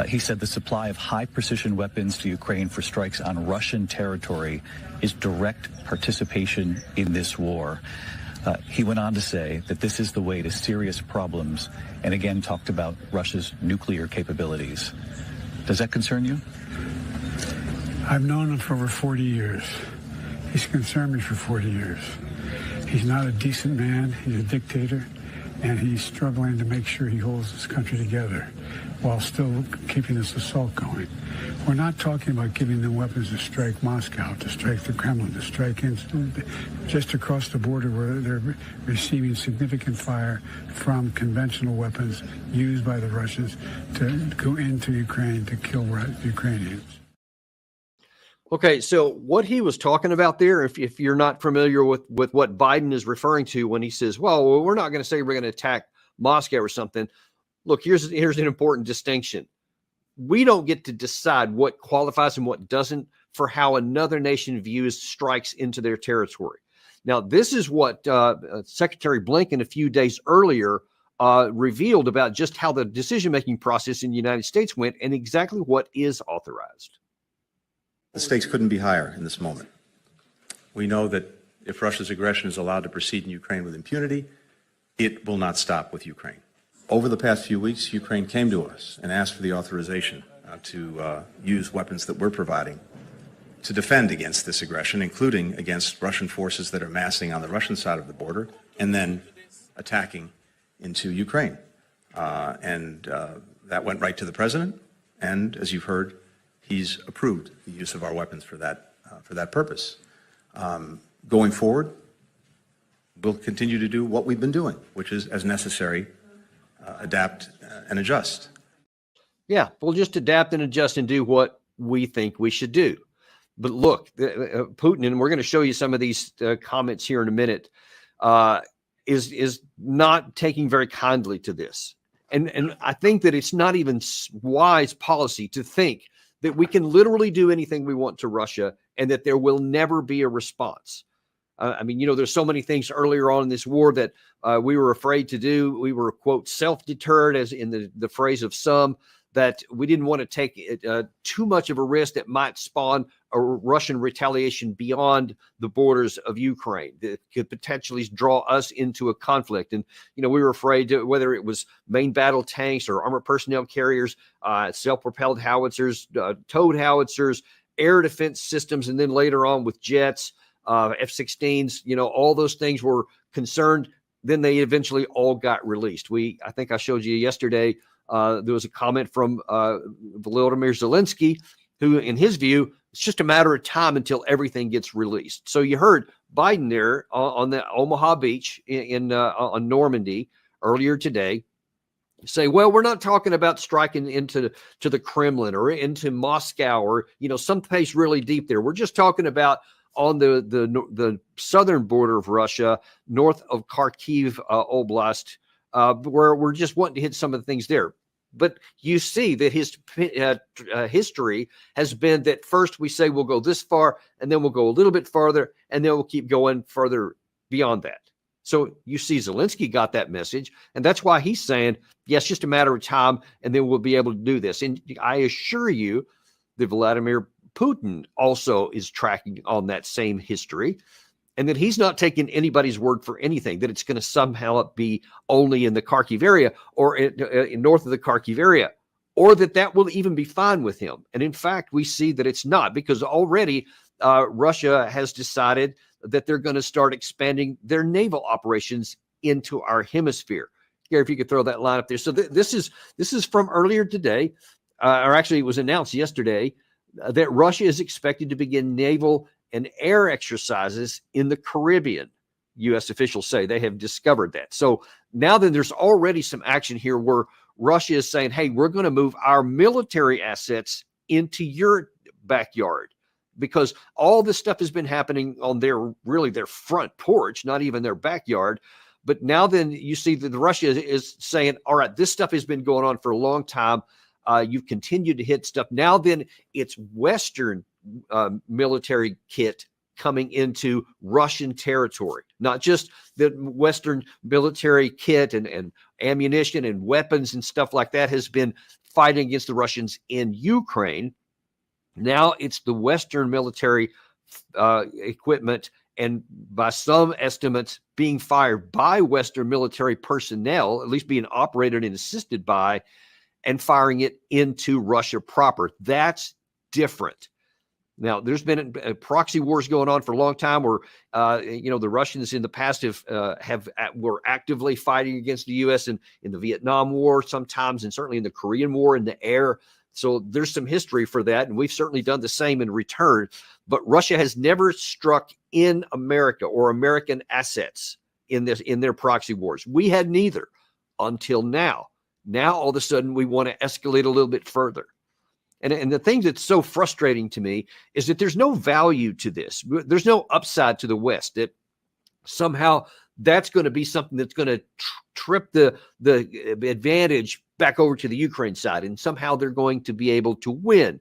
He said the supply of high-precision weapons to Ukraine for strikes on Russian territory is direct participation in this war. He went on to say that this is the way to serious problems, and again talked about Russia's nuclear capabilities. Does that concern you? I've known him for over 40 years. He's concerned me for 40 years. He's not a decent man. He's a dictator, and he's struggling to make sure he holds this country together while still keeping this assault going. We're not talking about giving them weapons to strike Moscow, to strike the Kremlin, to strike in, just across the border where they're receiving significant fire from conventional weapons used by the Russians to go into Ukraine to kill Ukrainians. Okay, so what he was talking about there, if you're not familiar with what Biden is referring to when he says, well, we're not going to say we're going to attack Moscow or something. Look, here's an important distinction. We don't get to decide what qualifies and what doesn't for how another nation views strikes into their territory. Now, this is what Secretary Blinken a few days earlier revealed about just how the decision-making process in the United States went and exactly what is authorized. The stakes couldn't be higher in this moment. We know that if Russia's aggression is allowed to proceed in Ukraine with impunity, it will not stop with Ukraine. Over the past few weeks, Ukraine came to us and asked for the authorization to use weapons that we're providing to defend against this aggression, including against Russian forces that are massing on the Russian side of the border and then attacking into Ukraine. That went right to the president, and as you've heard, he's approved the use of our weapons for that purpose. Going forward, we'll continue to do what we've been doing, which is, as necessary, adapt and adjust. Yeah, we'll just adapt and adjust and do what we think we should do. But look, Putin, and we're going to show you some of these comments here in a minute, is not taking very kindly to this. And I think that it's not even wise policy to think that we can literally do anything we want to Russia and that there will never be a response. I mean, you know, there's so many things earlier on in this war that we were afraid to do. We were, quote, self-deterred, as in the phrase of some, that we didn't want to take too much of a risk that might spawn a Russian retaliation beyond the borders of Ukraine that could potentially draw us into a conflict. And, you know, we were afraid to, whether it was main battle tanks or armored personnel carriers, self-propelled howitzers, towed howitzers, air defense systems, and then later on with jets, F-16s, you know, all those things were concerned. Then they eventually all got released. I think I showed you yesterday, there was a comment from Volodymyr Zelensky, who, in his view, it's just a matter of time until everything gets released. So you heard Biden there on the Omaha Beach on Normandy earlier today say, well, we're not talking about striking into the Kremlin or into Moscow or, you know, someplace really deep there. We're just talking about on the southern border of Russia, north of Kharkiv Oblast, where we're just wanting to hit some of the things there. But you see that his history has been that first we say we'll go this far, and then we'll go a little bit farther, and then we'll keep going further beyond that. So you see Zelensky got that message, and that's why he's saying, yes, just a matter of time, and then we'll be able to do this. And I assure you that Vladimir Putin also is tracking on that same history, and that he's not taking anybody's word for anything, that it's going to somehow be only in the Kharkiv area or in north of the Kharkiv area, or that will even be fine with him. And in fact, we see that it's not, because already Russia has decided that they're going to start expanding their naval operations into our hemisphere. Gary, if you could throw that line up there. So this is from earlier today, or actually it was announced yesterday, that Russia is expected to begin naval and air exercises in the Caribbean. U.S. officials say they have discovered that. So now then there's already some action here where Russia is saying, hey, we're going to move our military assets into your backyard, because all this stuff has been happening on their front porch, not even their backyard. But now then you see that Russia is saying, all right, this stuff has been going on for a long time. You've continued to hit stuff. Now then, it's Western military kit coming into Russian territory, not just the Western military kit and ammunition and weapons and stuff like that has been fighting against the Russians in Ukraine. Now it's the Western military equipment, and by some estimates being fired by Western military personnel, at least being operated and assisted by, and firing it into Russia proper. That's different. Now, there's been proxy wars going on for a long time where, the Russians in the past were actively fighting against the U.S. in the Vietnam War sometimes, and certainly in the Korean War in the air. So there's some history for that, and we've certainly done the same in return. But Russia has never struck in America or American assets in their proxy wars. We had neither until now. Now, all of a sudden, we want to escalate a little bit further. And the thing that's so frustrating to me is that there's no value to this. There's no upside to the West. That somehow that's going to be something that's going to trip the advantage back over to the Ukraine side, and somehow they're going to be able to win,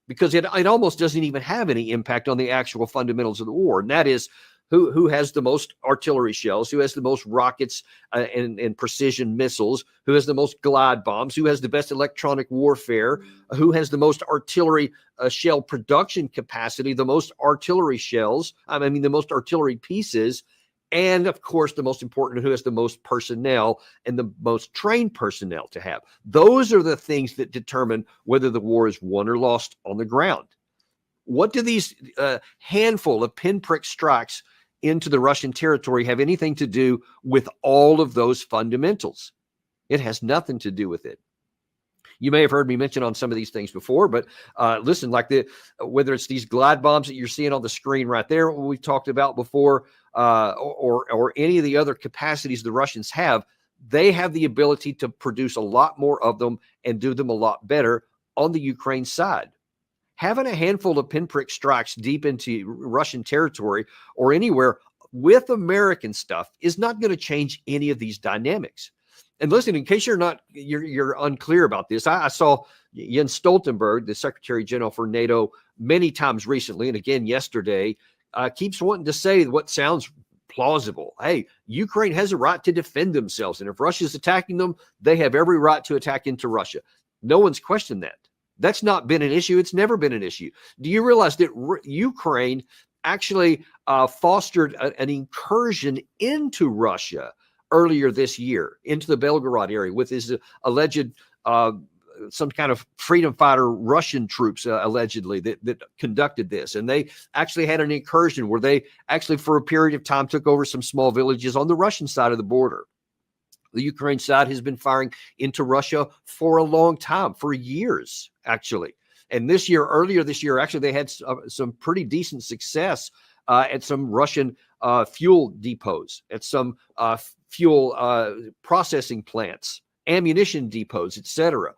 because it almost doesn't even have any impact on the actual fundamentals of the war, and that is who has the most artillery shells, who has the most rockets and precision missiles, who has the most glide bombs, who has the best electronic warfare, who has the most artillery shell production capacity, the most artillery shells, the most artillery pieces, and of course, the most important, who has the most personnel and the most trained personnel to have. Those are the things that determine whether the war is won or lost on the ground. What do these handful of pinprick strikes into the Russian territory have anything to do with all of those fundamentals? It has nothing to do with it. You may have heard me mention on some of these things before, but listen, like whether it's these glide bombs that you're seeing on the screen right there, what we've talked about before, or any of the other capacities the Russians have, they have the ability to produce a lot more of them and do them a lot better on the Ukraine side. Having a handful of pinprick strikes deep into Russian territory or anywhere with American stuff is not going to change any of these dynamics. And listen, in case you're unclear about this, I saw Jens Stoltenberg, the Secretary General for NATO, many times recently, and again yesterday, keeps wanting to say what sounds plausible. Hey, Ukraine has a right to defend themselves, and if Russia's attacking them, they have every right to attack into Russia. No one's questioned that. That's not been an issue. It's never been an issue. Do you realize that Ukraine actually fostered an incursion into Russia earlier this year, into the Belgorod area, with his alleged some kind of freedom fighter Russian troops, allegedly, that conducted this. And they actually had an incursion where they actually, for a period of time, took over some small villages on the Russian side of the border. The Ukraine side has been firing into Russia for a long time, for years, actually. And earlier this year, actually, they had some pretty decent success at some Russian fuel depots, at some fuel processing plants, ammunition depots, etc.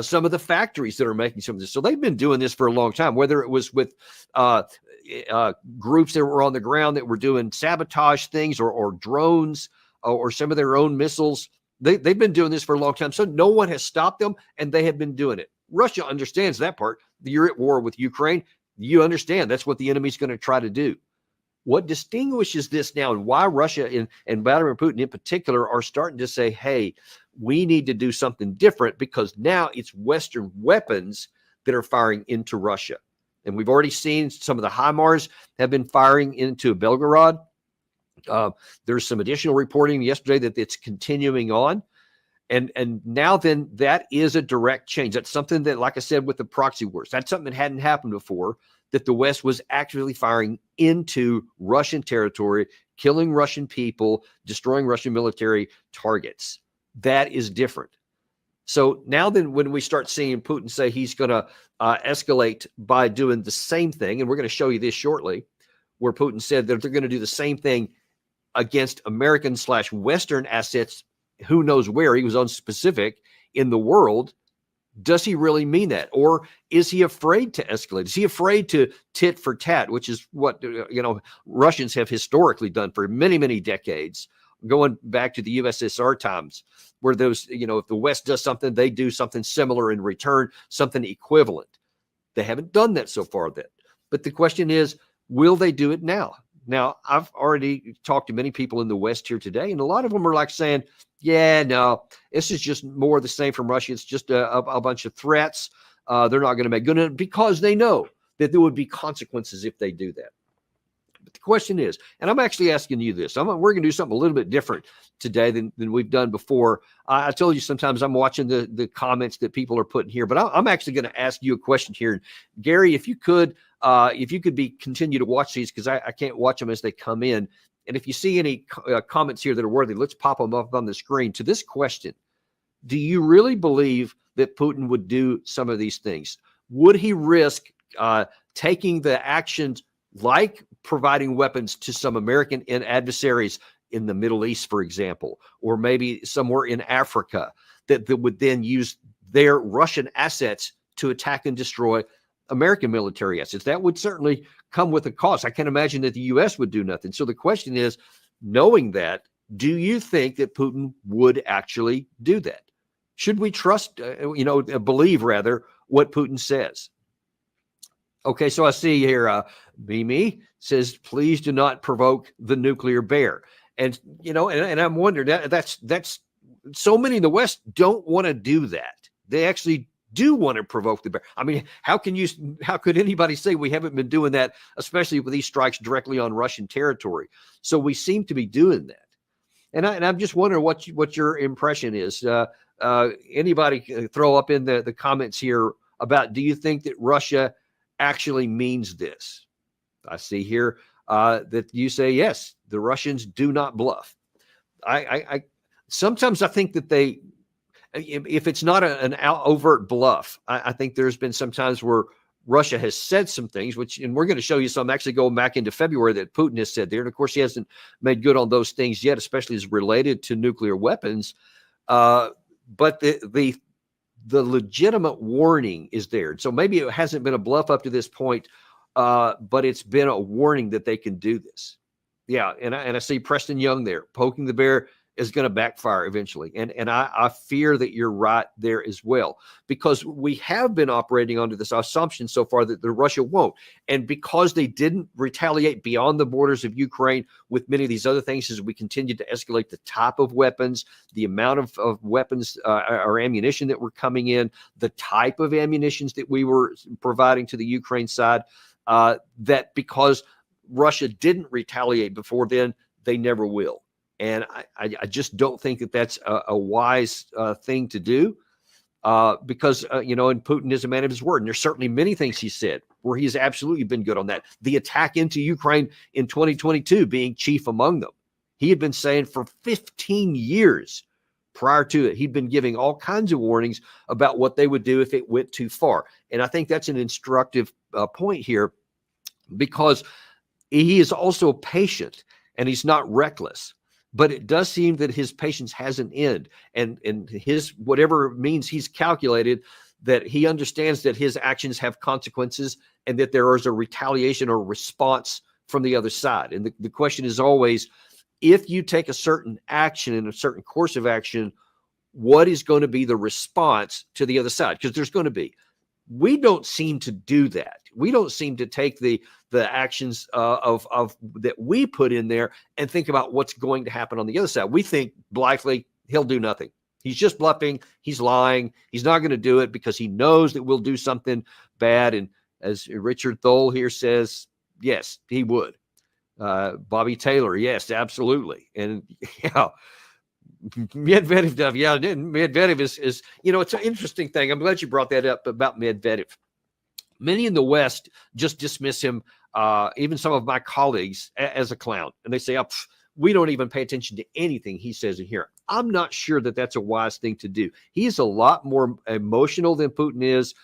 Some of the factories that are making some of this. So they've been doing this for a long time, whether it was with groups that were on the ground that were doing sabotage things or drones, or some of their own missiles. They've been doing this for a long time. So no one has stopped them, and they have been doing it. Russia understands that part. You're at war with Ukraine. You understand that's what the enemy's going to try to do. What distinguishes this now, and why Russia and Vladimir Putin in particular are starting to say, hey, we need to do something different, because now it's Western weapons that are firing into Russia. And we've already seen some of the HIMARS have been firing into Belgorod. There's some additional reporting yesterday that it's continuing on. And now then, that is a direct change. That's something that, like I said, with the proxy wars, that's something that hadn't happened before, that the West was actually firing into Russian territory, killing Russian people, destroying Russian military targets. That is different. So now then, when we start seeing Putin say he's going to escalate by doing the same thing, and we're going to show you this shortly, where Putin said that they're going to do the same thing against American/Western assets, who knows where, he was unspecific, in the world. Does he really mean that? Or is he afraid to escalate? Is he afraid to tit for tat, which is what Russians have historically done for many, many decades? going back to the USSR times, where those, if the West does something, they do something similar in return, something equivalent. They haven't done that so far then. But the question is, will they do it now? Now, I've already talked to many people in the West here today, and a lot of them are like saying, yeah, no, this is just more of the same from Russia. It's just a bunch of threats. They're not going to make good, because they know that there would be consequences if they do that. But the question is, and I'm actually asking you this, we're going to do something a little bit different today than we've done before. I told you sometimes I'm watching the comments that people are putting here, but I'm actually going to ask you a question here. And Gary, if you could continue to watch these, because I can't watch them as they come in. And if you see any comments here that are worthy, let's pop them up on the screen. To this question, do you really believe that Putin would do some of these things? Would he risk taking the actions like providing weapons to some American adversaries in the Middle East, for example, or maybe somewhere in Africa, that would then use their Russian assets to attack and destroy American military assets? That would certainly come with a cost. I can't imagine that the U.S. would do nothing. So the question is, knowing that, do you think that Putin would actually do that? Should we trust, believe rather, what Putin says? Okay, so I see here, Mimi says, please do not provoke the nuclear bear. And, and I'm wondering, that's so many in the West don't want to do that. They actually do want to provoke the bear. I mean, how could anybody say we haven't been doing that, especially with these strikes directly on Russian territory? So we seem to be doing that. And I'm just wondering what your impression is. Anybody throw up in the comments here about, do you think that Russia actually means this? I see here that you say, yes, the Russians do not bluff. I sometimes I think that if it's not an overt bluff, I think there's been some times where Russia has said some things, and we're going to show you some actually going back into February that Putin has said there. And of course, he hasn't made good on those things yet, especially as related to nuclear weapons. But the legitimate warning is there. So maybe it hasn't been a bluff up to this point, but it's been a warning that they can do this. Yeah, and I see Preston Young there. Poking the bear is going to backfire eventually. And I fear that you're right there as well, because we have been operating under this assumption so far that Russia won't. And because they didn't retaliate beyond the borders of Ukraine with many of these other things, as we continue to escalate the type of weapons, the amount of weapons or ammunition that were coming in, the type of ammunitions that we were providing to the Ukraine side, that because Russia didn't retaliate before then, they never will. And I just don't think that that's a wise thing to do, because, and Putin is a man of his word. And there's certainly many things he said where he's absolutely been good on that. The attack into Ukraine in 2022 being chief among them. He had been saying for 15 years prior to it, he'd been giving all kinds of warnings about what they would do if it went too far. And I think that's an instructive point here, because he is also patient and he's not reckless. But it does seem that his patience has an end, and his whatever means he's calculated, that he understands that his actions have consequences and that there is a retaliation or response from the other side. And the question is always, if you take a certain action and a certain course of action, what is going to be the response to the other side? Because there's going to be. We don't seem to do that. We don't seem to take the actions of that we put in there and think about what's going to happen on the other side. We think blithely, he'll do nothing. He's just bluffing. He's lying. He's not going to do it because he knows that we'll do something bad. And as Richard Thole here says, yes, he would. Bobby Taylor, yes, absolutely. And Medvedev is it's an interesting thing. I'm glad you brought that up about Medvedev. Many in the West just dismiss him, even some of my colleagues, as a clown. And they say, we don't even pay attention to anything he says in here. I'm not sure that that's a wise thing to do. He's a lot more emotional than Putin is,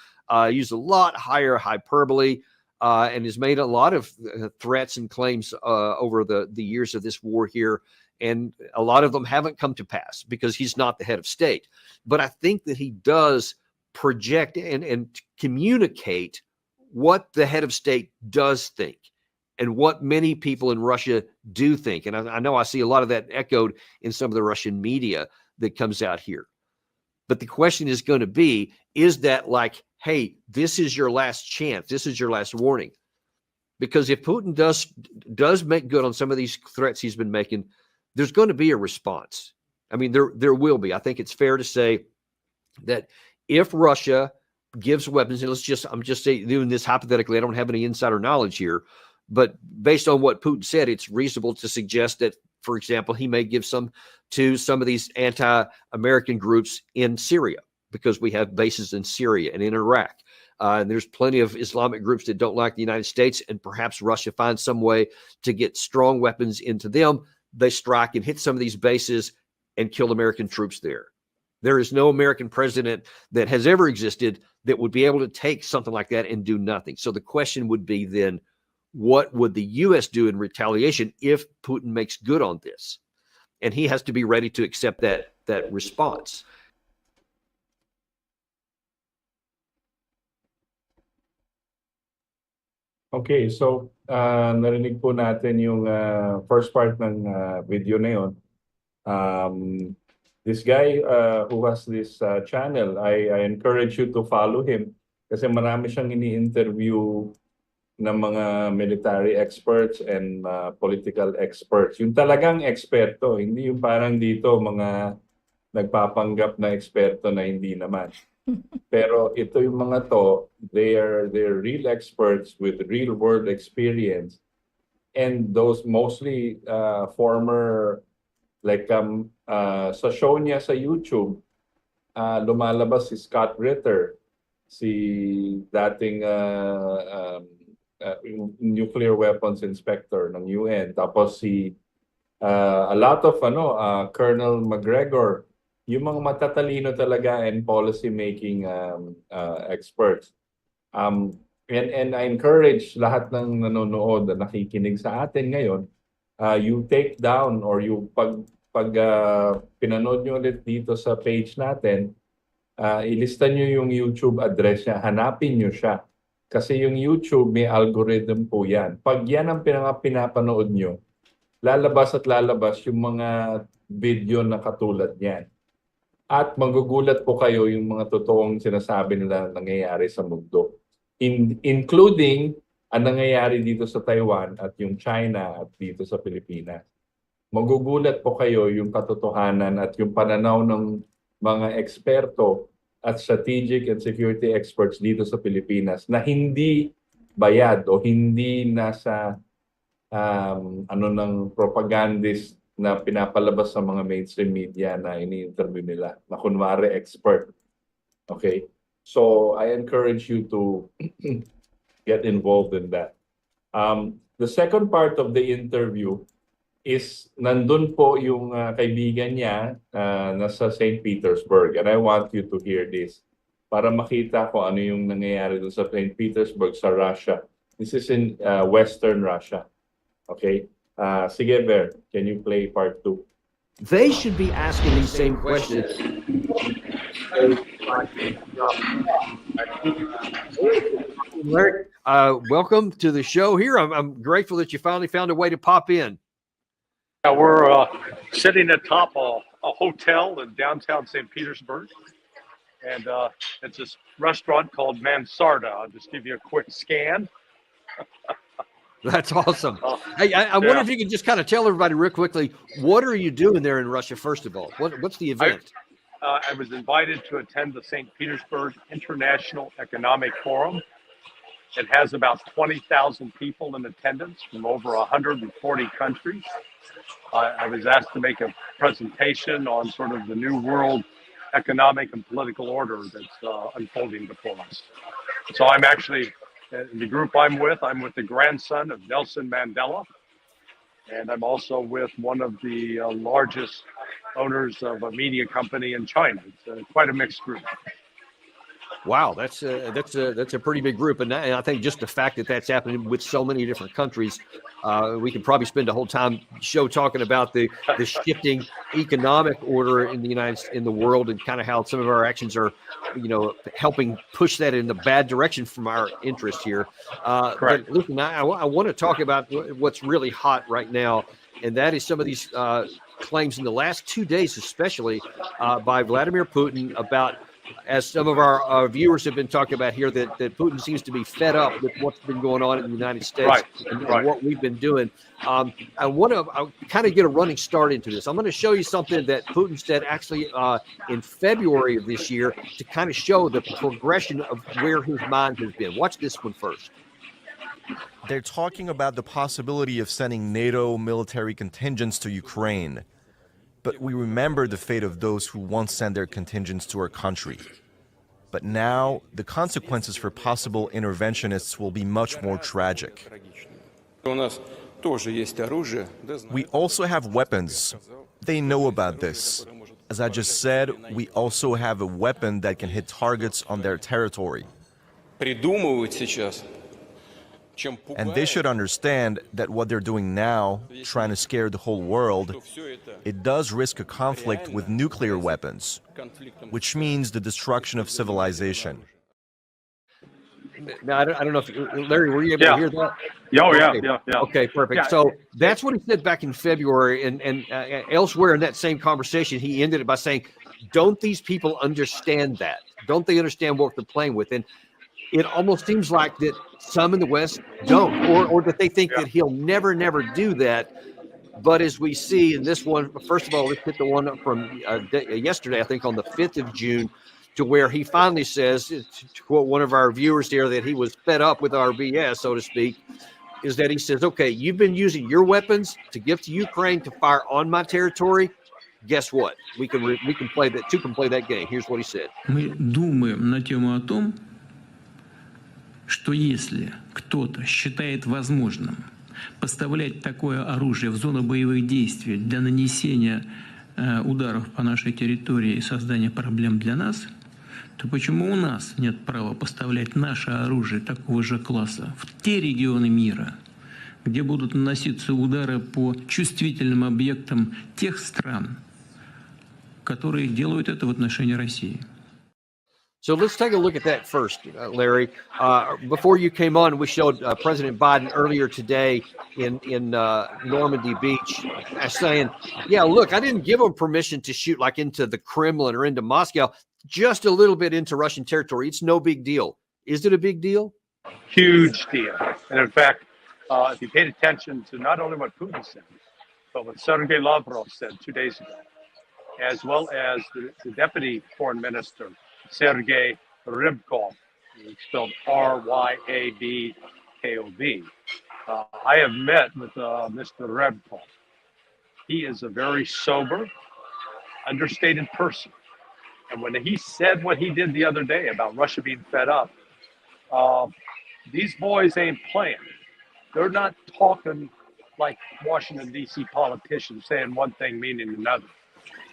used a lot higher hyperbole, and has made a lot of threats and claims over the years of this war here. And a lot of them haven't come to pass because he's not the head of state. But I think that he does project and communicate what the head of state does think. and what many people in Russia do think. And I know I see a lot of that echoed in some of the Russian media that comes out here. But the question is going to be, is that like, hey, this is your last chance. This is your last warning. Because if Putin does make good on some of these threats he's been making, there's going to be a response. I mean, there will be. I think it's fair to say that if Russia gives weapons, and I'm just doing this hypothetically, I don't have any insider knowledge here, but based on what Putin said, it's reasonable to suggest that, for example, he may give some to some of these anti-American groups in Syria, because we have bases in Syria and in Iraq. And there's plenty of Islamic groups that don't like the United States, and perhaps Russia finds some way to get strong weapons into them. They strike and hit some of these bases and kill American troops there. There is no American president that has ever existed that would be able to take something like that and do nothing. So the question would be then, what would the U.S. do in retaliation if Putin makes good on this? And he has to be ready to accept that response. Okay, so narinig po natin yung first part ng video na yun. This guy who has this channel, I encourage you to follow him kasi marami siyang ini-interview ng mga military experts and political experts. Yung talagang eksperto, hindi yung parang dito mga nagpapanggap na eksperto na hindi naman. Pero ito yung mga to, they're real experts with real world experience, and those mostly former, like sa show niya sa YouTube, lumalabas si Scott Ritter, si dating nuclear weapons inspector ng UN, tapos si a lot of Colonel McGregor, yung mga matatalino talaga and policy making experts. And I encourage lahat ng nanonood na nakikinig sa atin ngayon, you take down or you pag pinanood nyo ulit dito sa page natin, ilista nyo yung YouTube address niya, hanapin nyo siya. Kasi yung YouTube may algorithm po yan. Pag yan ang pinapanood nyo, lalabas at lalabas yung mga video na katulad niyan. At magugulat po kayo yung mga totoong sinasabi nila nangyayari sa mundo. Including ang nangyayari dito sa Taiwan at yung China at dito sa Pilipinas. Magugulat po kayo yung katotohanan at yung pananaw ng mga eksperto at strategic and security experts dito sa Pilipinas na hindi bayad o hindi nasa ng propagandist na pinapalabas sa mga mainstream media na ini-interview nila, na kunwari expert. Okay? So, I encourage you to get involved in that. The second part of the interview is nandun po yung kaibigan niya nasa St. Petersburg. And I want you to hear this para makita ko ano yung nangyayari doon sa St. Petersburg sa Russia. This is in Western Russia. Okay? Sige, Ver, can you play part 2? They should be asking these same questions. Larry, welcome to the show here. I'm grateful that you finally found a way to pop in. We're sitting atop a hotel in downtown St. Petersburg. And it's this restaurant called Mansarda. I'll just give you a quick scan. That's awesome. Hey, I wonder if you could just kind of tell everybody real quickly, what are you doing there in Russia, first of all? What's the event? I was invited to attend the St. Petersburg International Economic Forum. It has about 20,000 people in attendance from over 140 countries. I was asked to make a presentation on sort of the new world economic and political order that's unfolding before us. So I'm actually... the group I'm with the grandson of Nelson Mandela, and I'm also with one of the largest owners of a media company in China. It's quite a mixed group. Wow, that's a pretty big group, and I think just the fact that that's happening with so many different countries, we could probably spend a whole show talking about the shifting economic order in the world, and kind of how some of our actions are, helping push that in the bad direction from our interest here. But listen, I want to talk about what's really hot right now, and that is some of these claims in the last 2 days, especially by Vladimir Putin about, as some of our viewers have been talking about here, that Putin seems to be fed up with what's been going on in the United States and what we've been doing. I want to kind of get a running start into this. I'm going to show you something that Putin said actually in February of this year to kind of show the progression of where his mind has been. Watch this one first. They're talking about the possibility of sending NATO military contingents to Ukraine. But we remember the fate of those who once sent their contingents to our country. But now, the consequences for possible interventionists will be much more tragic. We also have weapons. They know about this. As I just said, we also have a weapon that can hit targets on their territory. And they should understand that what they're doing now, trying to scare the whole world, it does risk a conflict with nuclear weapons, which means the destruction of civilization. Now, I don't know if Larry, were you able to hear that? Yeah. Okay, perfect. Yeah. So that's what he said back in February, and elsewhere in that same conversation, he ended it by saying, "Don't these people understand that? Don't they understand what they're playing with?" And it almost seems like that some in the West don't, or that they think that he'll never do that. But as we see in this one, first of all, let's hit the one from yesterday, I think on the 5th of June, to where he finally says, to quote one of our viewers here, that he was fed up with our BS, so to speak, is that he says, okay, you've been using your weapons to give to Ukraine to fire on my territory. Guess what? We can play that. Two can play that game. Here's what he said. Мы думаем на тему о том, что если кто-то считает возможным поставлять такое оружие в зону боевых действий для нанесения ударов по нашей территории и создания проблем для нас, то почему у нас нет права поставлять наше оружие такого же класса в те регионы мира, где будут наноситься удары по чувствительным объектам тех стран, которые делают это в отношении России? So let's take a look at that first, Larry. Before you came on, we showed President Biden earlier today in Normandy Beach saying, yeah, look, I didn't give him permission to shoot like into the Kremlin or into Moscow, just a little bit into Russian territory. It's no big deal. Is it a big deal? Huge deal. And in fact, if you paid attention to not only what Putin said, but what Sergei Lavrov said 2 days ago, as well as the deputy foreign minister, Sergei Rybkov, spelled Ryabkov. I have met with Mr. Rybkov. He is a very sober, understated person. And when he said what he did the other day about Russia being fed up, these boys ain't playing. They're not talking like Washington, D.C. politicians saying one thing meaning another.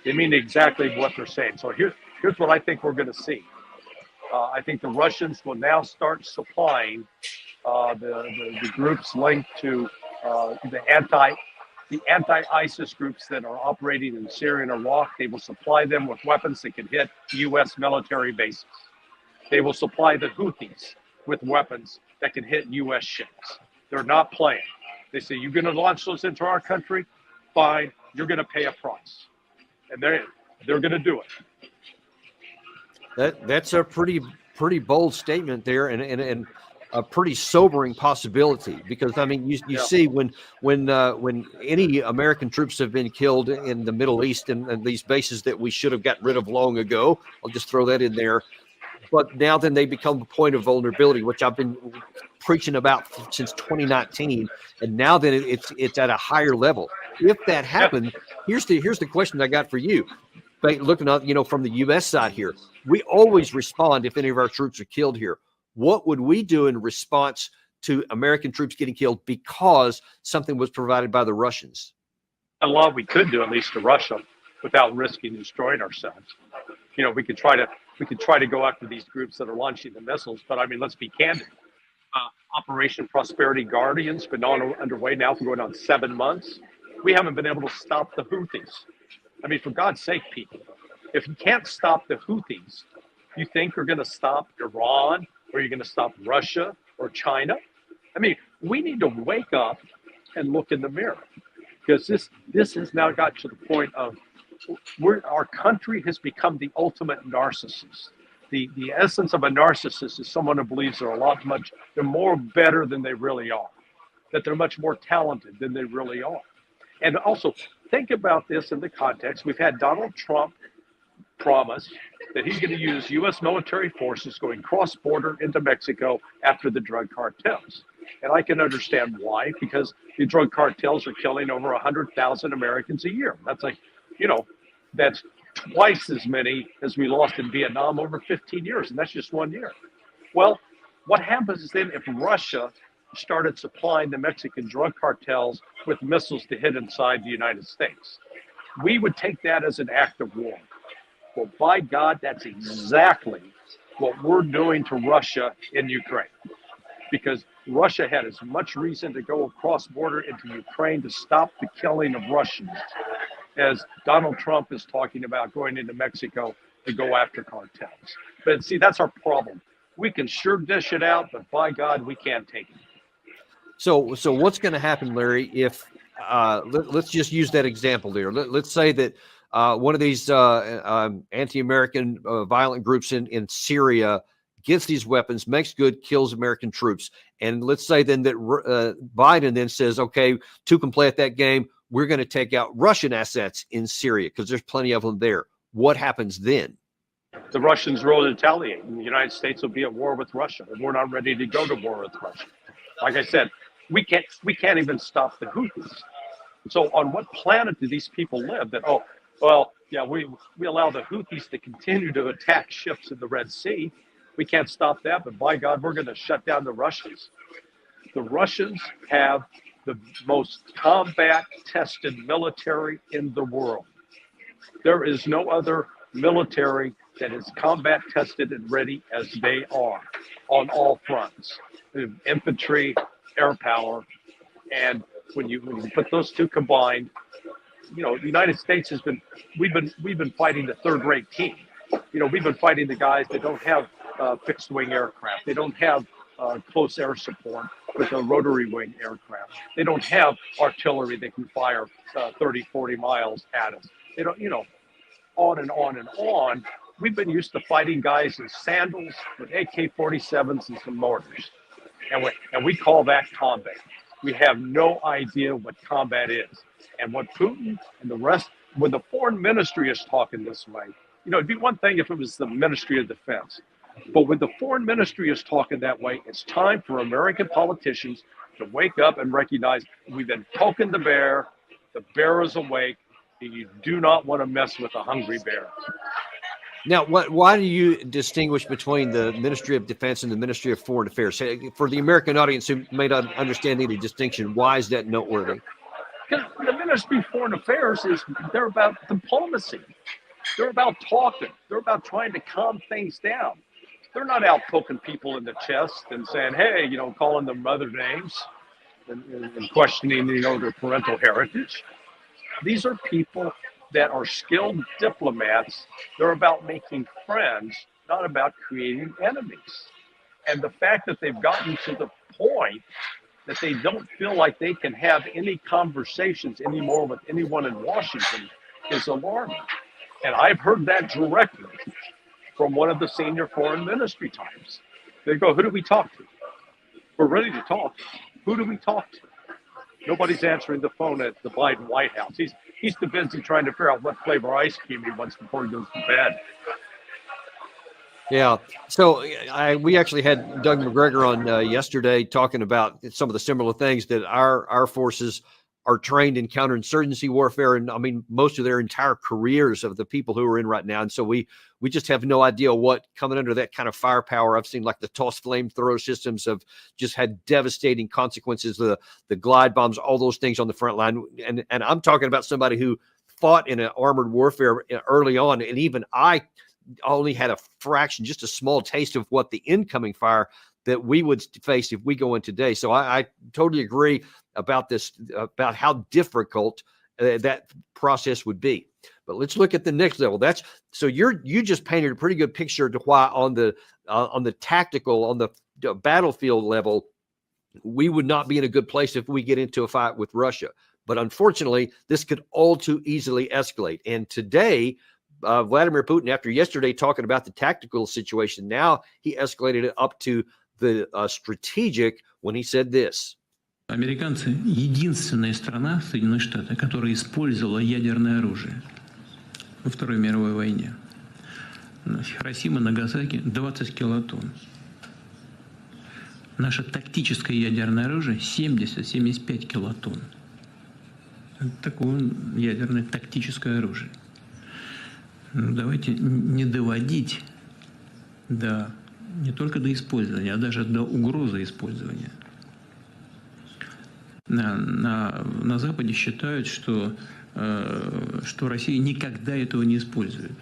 They mean exactly what they're saying. So here's what I think we're going to see. I think the Russians will now start supplying the groups linked to the anti-ISIS groups that are operating in Syria and Iraq. They will supply them with weapons that can hit U.S. military bases. They will supply the Houthis with weapons that can hit U.S. ships. They're not playing. They say, you're going to launch those into our country? Fine, you're going to pay a price. And they're going to do it. That's a pretty bold statement there, and a pretty sobering possibility, because I mean you see when any American troops have been killed in the Middle East and these bases that we should have gotten rid of long ago, I'll just throw that in there. But now then they become a point of vulnerability, which I've been preaching about since 2019, and now then it's at a higher level. If that happens, here's the question I got for you. Looking at, from the U.S. side here, we always respond if any of our troops are killed here. What would we do in response to American troops getting killed because something was provided by the Russians? A lot we could do, at least to Russia, without risking destroying ourselves. We could try to go after these groups that are launching the missiles, but I mean, let's be candid. Operation Prosperity Guardian's been underway now for going on 7 months. We haven't been able to stop the Houthis. I mean, for God's sake, people, if you can't stop the Houthis, you think you're going to stop Iran, or you're going to stop Russia or China? I mean, we need to wake up and look in the mirror, because this has now got to the point of our country has become the ultimate narcissist. The essence of a narcissist is someone who believes they're more better than they really are, that they're much more talented than they really are. And also, think about this in the context. We've had Donald Trump promise that he's going to use U.S. military forces going cross-border into Mexico after the drug cartels. And I can understand why, because the drug cartels are killing over 100,000 Americans a year. That's that's twice as many as we lost in Vietnam over 15 years, and that's just 1 year. Well, what happens is then if Russia started supplying the Mexican drug cartels with missiles to hit inside the United States? We would take that as an act of war. Well, by God, that's exactly what we're doing to Russia in Ukraine, because Russia had as much reason to go across border into Ukraine to stop the killing of Russians as Donald Trump is talking about going into Mexico to go after cartels. But see, that's our problem. We can sure dish it out, but by God, we can't take it. So what's going to happen, Larry, if let's just use that example there. Let's say that one of these anti-American violent groups in Syria gets these weapons, makes good, kills American troops. And let's say then that Biden then says, okay, to complete that game, we're going to take out Russian assets in Syria because there's plenty of them there. What happens then? The Russians will retaliate, and the United States will be at war with Russia, and we're not ready to go to war with Russia. Like I said, we can't even stop the Houthis. So on what planet do these people live that, we allow the Houthis to continue to attack ships in the Red Sea? We can't stop that, but by God, we're going to shut down the Russians. The Russians have the most combat-tested military in the world. There is no other military that is combat-tested and ready as they are on all fronts. Infantry, air power, and when you put those two combined, the United States we've been fighting the third-rate team. We've been fighting the guys that don't have fixed-wing aircraft. They don't have close air support with a rotary wing aircraft. They don't have artillery that can fire 30, 40 miles at us. They don't, on and on and on. We've been used to fighting guys in sandals with AK-47s and some mortars. And we call that combat. We have no idea what combat is. And what Putin and the rest, when the foreign ministry is talking this way, it'd be one thing if it was the Ministry of Defense. But when the foreign ministry is talking that way, it's time for American politicians to wake up and recognize we've been poking the bear is awake, and you do not want to mess with a hungry bear. Now, why do you distinguish between the Ministry of Defense and the Ministry of Foreign Affairs? For the American audience who may not understand any distinction, why is that noteworthy? Because the Ministry of Foreign Affairs they're about diplomacy. They're about talking. They're about trying to calm things down. They're not out poking people in the chest and saying, hey, calling them other names and questioning, their parental heritage. These are people that are skilled diplomats. They're about making friends, not about creating enemies. And the fact that they've gotten to the point that they don't feel like they can have any conversations anymore with anyone in Washington is alarming. And I've heard that directly from one of the senior foreign ministry types. They go, who do we talk to? We're ready to talk. Who do we talk to? Nobody's answering the phone at the Biden White House. He's too busy trying to figure out what flavor ice cream he wants before he goes to bed. Yeah. So we actually had Doug McGregor on yesterday talking about some of the similar things that our forces are trained in counterinsurgency warfare. And I mean, most of their entire careers of the people who are in right now. And so we just have no idea what coming under that kind of firepower. I've seen like the toss flamethrower systems have just had devastating consequences. The glide bombs, all those things on the front line. And I'm talking about somebody who fought in an armored warfare early on. And even I only had a fraction, just a small taste of what the incoming fire that we would face if we go in today. So I totally agree about this, about how difficult that process would be. But let's look at the next level. So you just painted a pretty good picture to why on the tactical, on the battlefield level, we would not be in a good place if we get into a fight with Russia. But unfortunately, this could all too easily escalate. And today, Vladimir Putin, after yesterday talking about the tactical situation, now he escalated it up to the strategic when he said this. Американцы — единственная страна, Соединенные Штаты, которая использовала ядерное оружие во Второй мировой войне. Хиросима, Нагасаки — 20 килотонн. Наше тактическое ядерное оружие — 70-75 килотонн. Это такое ядерное тактическое оружие. Давайте не доводить не только до использования, а даже до угрозы использования. На Западе считают, что Россия никогда этого не использует.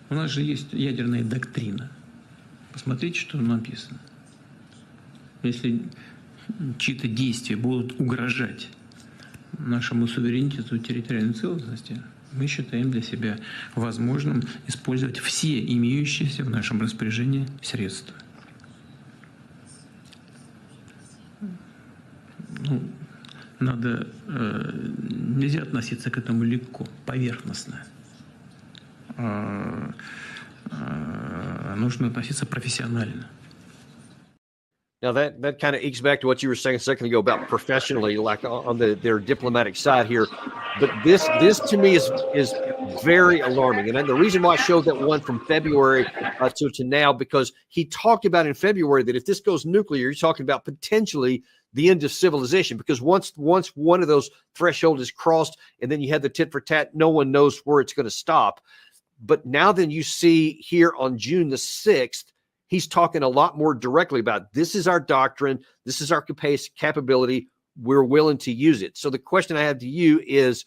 У нас же есть ядерная доктрина. Посмотрите, что написано. Если чьи-то действия будут угрожать нашему суверенитету и территориальной целостности, мы считаем для себя возможным использовать все имеющиеся в нашем распоряжении средства. Нельзя относиться к этому легко, поверхностно. Нужно относиться профессионально. Now that kind of ekes back to what you were saying a second ago about professionally, like on their diplomatic side here. But this to me is very alarming. And the reason why I showed that one from February to now, because he talked about in February that if this goes nuclear, you're talking about potentially the end of civilization, because once one of those thresholds is crossed and then you have the tit for tat, no one knows where it's going to stop. But now then you see here on June the 6th, he's talking a lot more directly about this is our doctrine, this is our capability, we're willing to use it. So the question I have to you is,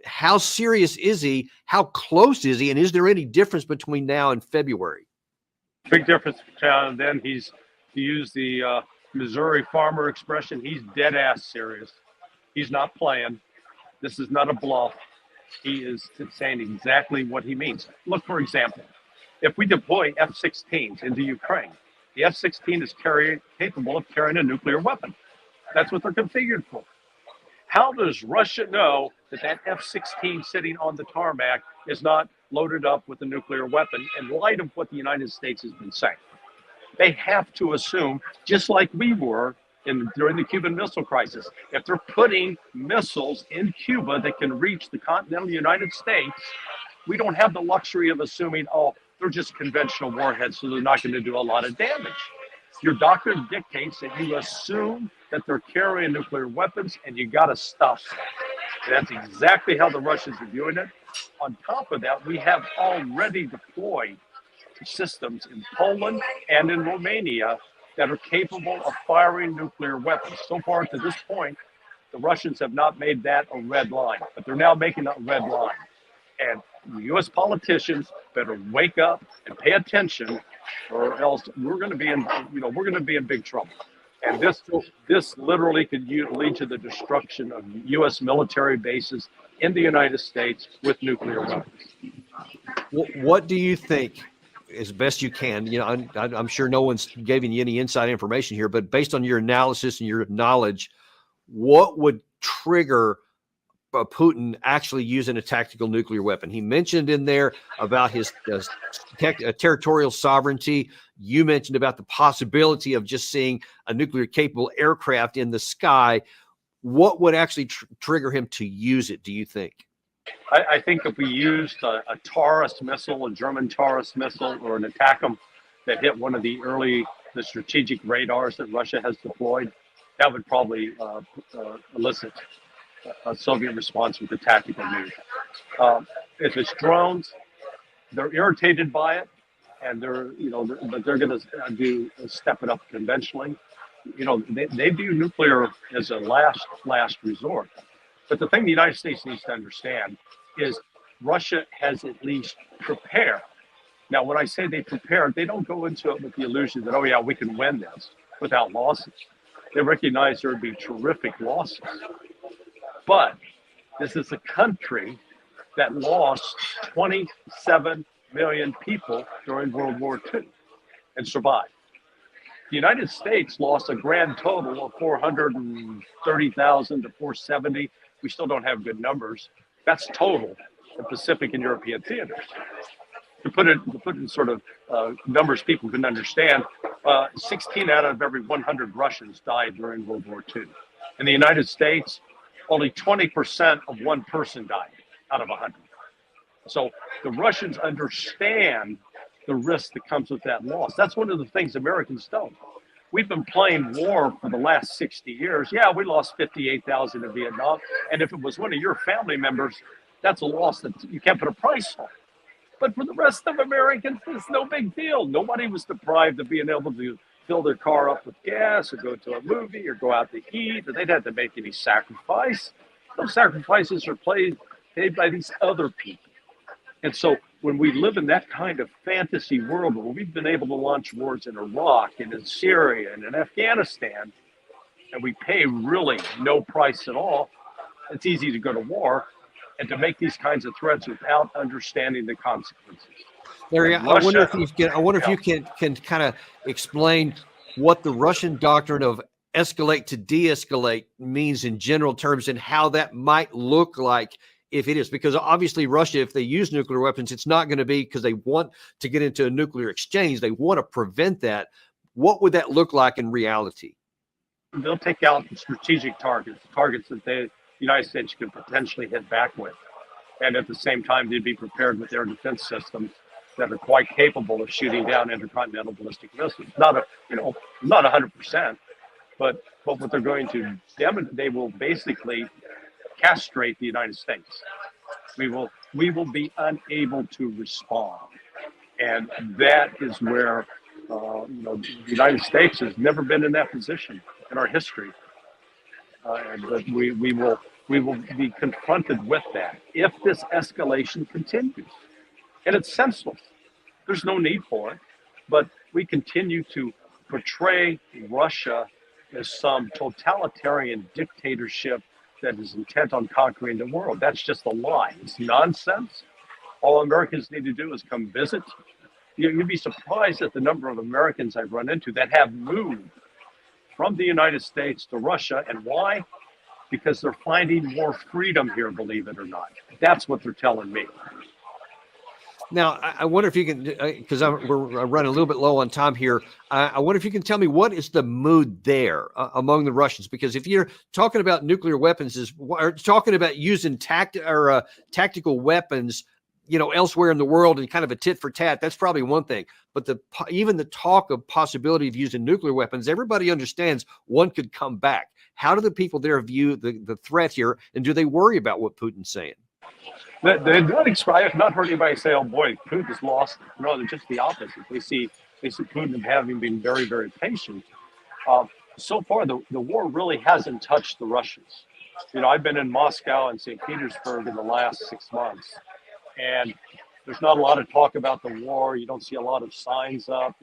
how serious is he? How close is he? And is there any difference between now and February? Big difference between then. He's, to use the Missouri farmer expression, he's dead ass serious. He's not playing. This is not a bluff. He is saying exactly what he means. Look, for example, if we deploy F-16s into Ukraine, the F-16 is capable of carrying a nuclear weapon. That's what they're configured for. How does Russia know that F-16 sitting on the tarmac is not loaded up with a nuclear weapon in light of what the United States has been saying? They have to assume, just like we were during the Cuban Missile Crisis, if they're putting missiles in Cuba that can reach the continental United States, we don't have the luxury of assuming, oh, they're just conventional warheads, so they're not going to do a lot of damage. Your doctrine dictates that you assume that they're carrying nuclear weapons, and you got to stop them. And that's exactly how the Russians are doing it. On top of that, we have already deployed systems in Poland and in Romania that are capable of firing nuclear weapons. So far to this point, the Russians have not made that a red line, but they're now making that a red line. And the U.S. politicians better wake up and pay attention, or else we're going to be in big trouble. And this literally could lead to the destruction of U.S. military bases in the United States with nuclear weapons. What do you think, as best you can? You know, I'm sure no one's giving you any inside information here, but based on your analysis and your knowledge, what would trigger Putin actually using a tactical nuclear weapon? He mentioned in there about his territorial sovereignty. You mentioned about the possibility of just seeing a nuclear capable aircraft in the sky. What would actually trigger him to use it, do you think? I think if we used a Taurus missile, a German Taurus missile, or an ATACMS that hit one of the strategic radars that Russia has deployed, that would probably elicit a Soviet response with a tactical move. If it's drones, they're irritated by it, and but they're going to step it up conventionally. You know, they view nuclear as a last resort. But the thing the United States needs to understand is Russia has at least prepared. Now, when I say they prepared, they don't go into it with the illusion that, oh yeah, we can win this without losses. They recognize there would be terrific losses. But this is a country that lost 27 million people during World War II and survived. The United States lost a grand total of 430,000 to 470. We still don't have good numbers. That's total in Pacific and European theaters. To put it in sort of numbers people can understand, 16 out of every 100 Russians died during World War II. In the United States, only 20% of one person died out of 100. So the Russians understand the risk that comes with that loss. That's one of the things Americans don't. We've been playing war for the last 60 years. Yeah, we lost 58,000 in Vietnam. And if it was one of your family members, that's a loss that you can't put a price on. But for the rest of Americans, it's no big deal. Nobody was deprived of being able to fill their car up with gas or go to a movie or go out to eat, or they'd have to make any sacrifice. Those sacrifices are paid by these other people. And so when we live in that kind of fantasy world where we've been able to launch wars in Iraq and in Syria and in Afghanistan, and we pay really no price at all, it's easy to go to war and to make these kinds of threats without understanding the consequences. Larry, And I wonder Russia- if you can kind of explain what the Russian doctrine of escalate to de-escalate means in general terms and how that might look like if it is, because obviously Russia, if they use nuclear weapons, it's not going to be because they want to get into a nuclear exchange. They want to prevent that. What would that look like in reality? They'll take out strategic targets that the United States could potentially hit back with. And at the same time, they'd be prepared with their defense systems that are quite capable of shooting down intercontinental ballistic missiles. Not 100%, but what they're going to demonstrate, they will basically castrate the United States. We will be unable to respond, and that is where the United States has never been in that position in our history, but we will be confronted with that if this escalation continues, and it's senseless. There's no need for it, but we continue to portray Russia as some totalitarian dictatorship that is intent on conquering the world. That's just a lie. It's nonsense. All Americans need to do is come visit. You'd be surprised at the number of Americans I've run into that have moved from the United States to Russia. And why? Because they're finding more freedom here, believe it or not. That's what they're telling me. Now, I wonder if you can, because we're running a little bit low on time here. I wonder if you can tell me what is the mood there among the Russians? Because if you're talking about nuclear weapons, or talking about using tactical weapons, elsewhere in the world and kind of a tit for tat, that's probably one thing. But even the talk of possibility of using nuclear weapons, everybody understands one could come back. How do the people there view the threat here, and do they worry about what Putin's saying? They don't I have not heard anybody say, "Oh boy, Putin's lost." No, they're just the opposite. They see Putin having been very, very patient. So far, the war really hasn't touched the Russians. I've been in Moscow and St. Petersburg in the last 6 months, and there's not a lot of talk about the war. You don't see a lot of signs up.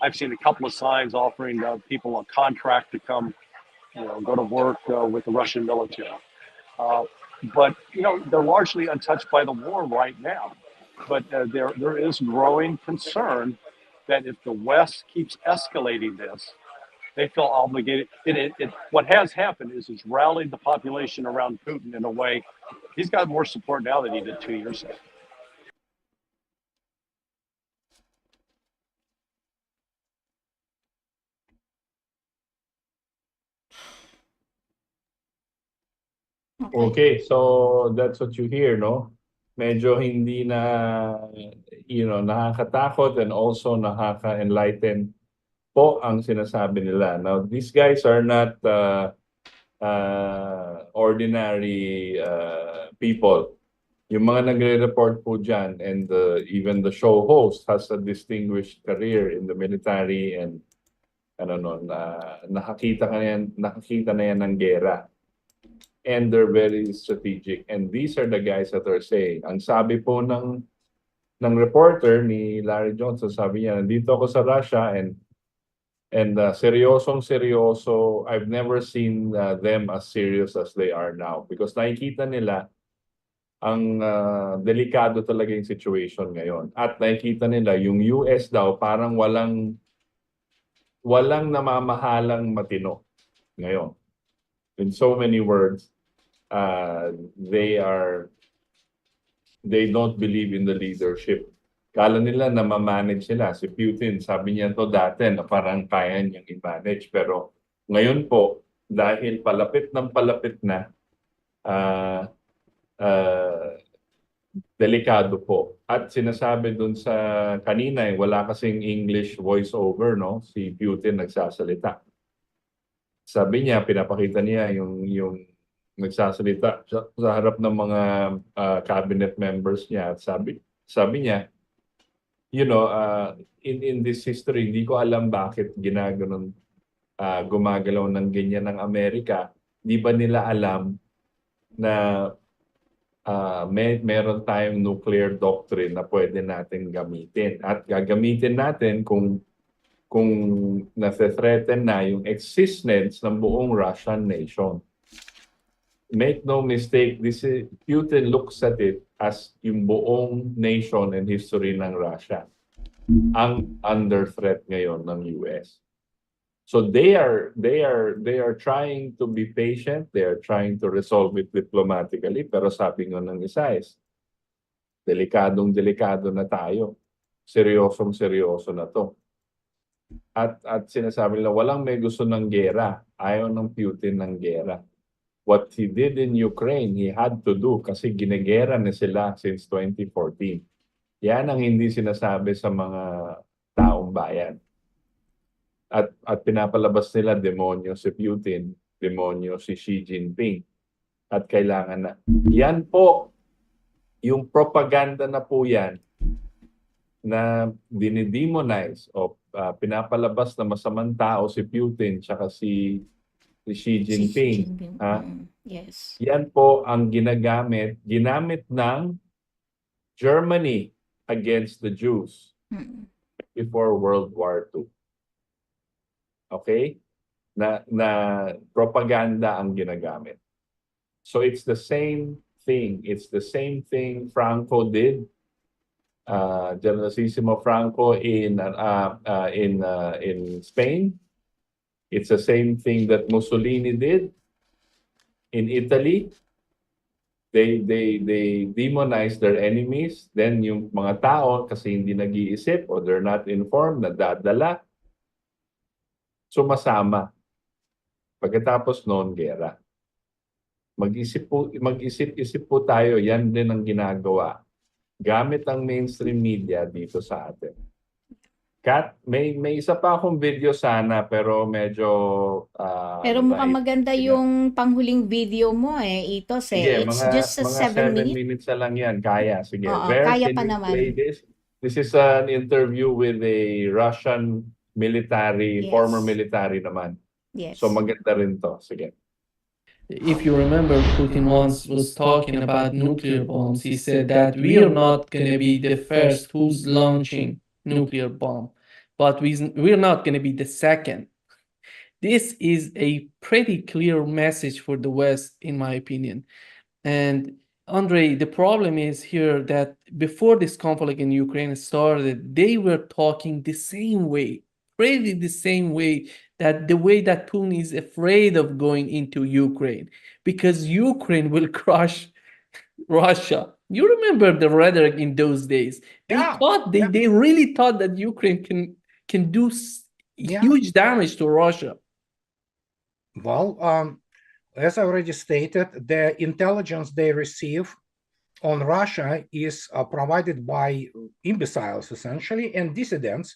I've seen a couple of signs offering people a contract to come, go to work with the Russian military. But they're largely untouched by the war right now. But there is growing concern that if the West keeps escalating this, they feel obligated. What has happened is it's rallied the population around Putin in a way. He's got more support now than he did 2 years ago. Okay, so that's what you hear, no? Medyo hindi na, nakakatakot and also nakaka-enlighten po ang sinasabi nila. Now, these guys are not ordinary people. Yung mga nagre-report po dyan, and even the show host has a distinguished career in the military, and nakakita na yan ng gera. And they're very strategic. And these are the guys that are saying, ang sabi po ng ng reporter ni Larry Johnson. Sabi niya, nandito ako sa Russia and seryosong-seryoso. I've never seen them as serious as they are now because nakikita nila ang delikado talaga yung situation ngayon. At nakikita nila yung US daw parang walang namamahalang matino ngayon. In so many words, they don't believe in the leadership. Kala nila na ma-manage nila. Si Putin, sabi niya to dati na parang kaya niyang i-manage. Pero ngayon po, dahil palapit na, delikado po. At sinasabi dun sa kanina, wala kasing English voiceover, no? Si Putin nagsasalita. Sabi niya, pinapakita niya yung nagsasalita sa harap ng mga cabinet members niya. At sabi niya, in this history, hindi ko alam bakit gumagalaw ng ganyan ng Amerika. Di ba nila alam na meron tayong nuclear doctrine na pwede natin gamitin. At gagamitin natin kung nasa-threaten na yung existence ng buong Russian nation. Make no mistake, Putin looks at it as yung buong nation and history ng Russia ang under threat ngayon ng US. So they are trying to be patient, they are trying to resolve it diplomatically, pero sabi nga ng isa is delikado na tayo. Seryoso na to. At sinasabi nila walang may gusto ng gera, ayaw ng Putin ng gera. What he did in Ukraine, he had to do kasi ginegera na sila since 2014. Yan ang hindi sinasabi sa mga taong bayan. At pinapalabas nila demonyo si Putin, demonyo si Xi Jinping. At kailangan na. Yan po, yung propaganda na po yan na dinidemonize o pinapalabas na masamang tao si Putin tsaka si Xi Jinping. Yes. Yan po ang ginamit ng Germany against the Jews before World War II. Okay? Na propaganda ang ginagamit. So it's the same thing. It's the same thing Franco did. Generalissimo Franco in Spain. It's the same thing that Mussolini did in Italy. They demonize their enemies. Then yung mga tao kasi hindi nag-iisip or they're not informed, nadadala. Sumasama. Pagkatapos noon, gera. Mag-isip-isip po tayo, yan din ang ginagawa. Gamit ang mainstream media dito sa atin. Kat, may isa pa akong video sana pero medyo Pero mukhang maganda yung panghuling video mo Itos Sige, It's just a 7 minutes. 7 minutes na lang yan. Kaya, sige. Oo, Where kaya can pa you naman. play this? This is an interview with a Russian military, Yes. former military naman. Yes. So maganda rin to. Sige. If you remember, Putin once was talking about nuclear bombs. He said that we are not going to be the first who's launching nuclear bomb, but we're not going to be the second. This is a pretty clear message for the West, in my opinion. And Andre, the problem is here that before this conflict in Ukraine started, they were talking the same way, pretty the same way, that the way that Putin is afraid of going into Ukraine because Ukraine will crush Russia. You remember the rhetoric in those days. They really thought that Ukraine can do huge damage to Russia. Well, as I already stated, the intelligence they receive on Russia is provided by imbeciles, essentially, and dissidents.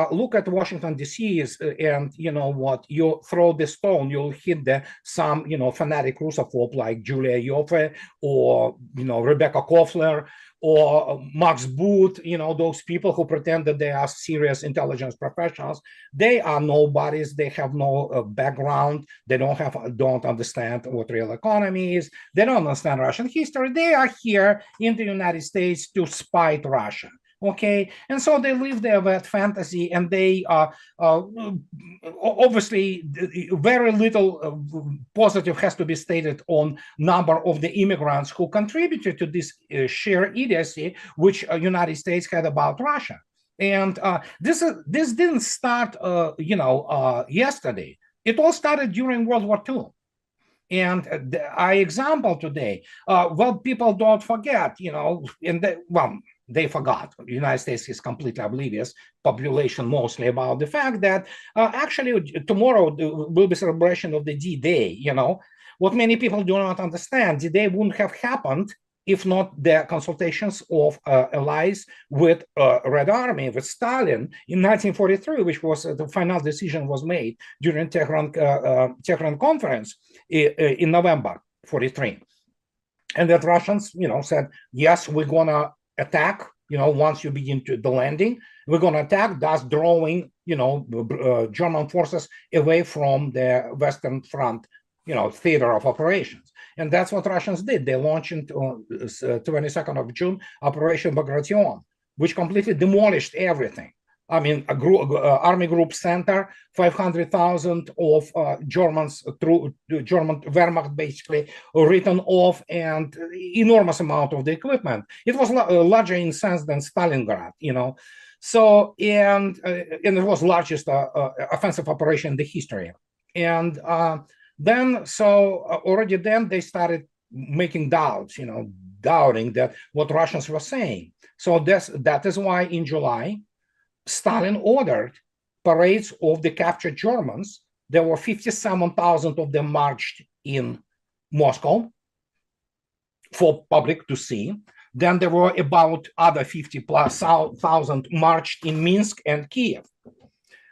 Look at Washington, D.C. And you know what, you throw the stone, you'll hit some fanatic Russophobe like Julia Ioffe or Rebecca Koffler or Max Boot, those people who pretend that they are serious intelligence professionals. They are nobodies. They have no background. They don't understand what real economy is. They don't understand Russian history. They are here in the United States to spite Russia. Okay, and so they live there with fantasy, and they obviously very little positive has to be stated on number of the immigrants who contributed to this sheer idiocy which United States had about Russia. And this didn't start yesterday. It all started during World War II. And I example today, well, people don't forget, they forgot. The United States is completely oblivious, population mostly, about the fact that actually tomorrow will be celebration of the D-Day. What many people do not understand, D-Day wouldn't have happened if not the consultations of allies with Red Army, with Stalin in 1943, which was the final decision was made during Tehran conference in November 43. And that Russians, said, yes, we're gonna attack, once you begin to the landing, we're gonna attack, thus drawing, German forces away from the Western Front, theater of operations. And that's what Russians did. They launched on 22nd of June, Operation Bagration, which completely demolished everything. I mean, Army Group Center, 500,000 of Germans through the German Wehrmacht basically written off, and enormous amount of the equipment. It was larger in sense than Stalingrad, So, and it was largest offensive operation in the history. And already then they started making doubts, doubting that what Russians were saying. So that is why in July, Stalin ordered parades of the captured Germans. There were 57,000 of them marched in Moscow for public to see. Then there were about other 50,000 marched in Minsk and Kiev.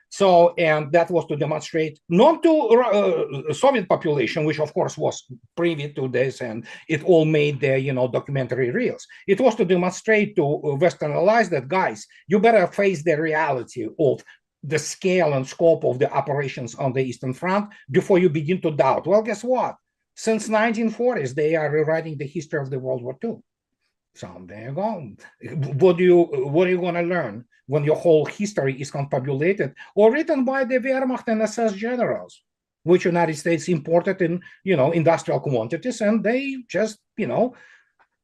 So, and that was to demonstrate not to Soviet population, which of course was privy to this, and it all made their, documentary reels. It was to demonstrate to Western allies that, guys, you better face the reality of the scale and scope of the operations on the Eastern Front before you begin to doubt. Well, guess what? Since 1940s, they are rewriting the history of the World War II. So there you go. What are you going to learn when your whole history is confabulated or written by the Wehrmacht and SS generals, which United States imported in, industrial quantities, and they just,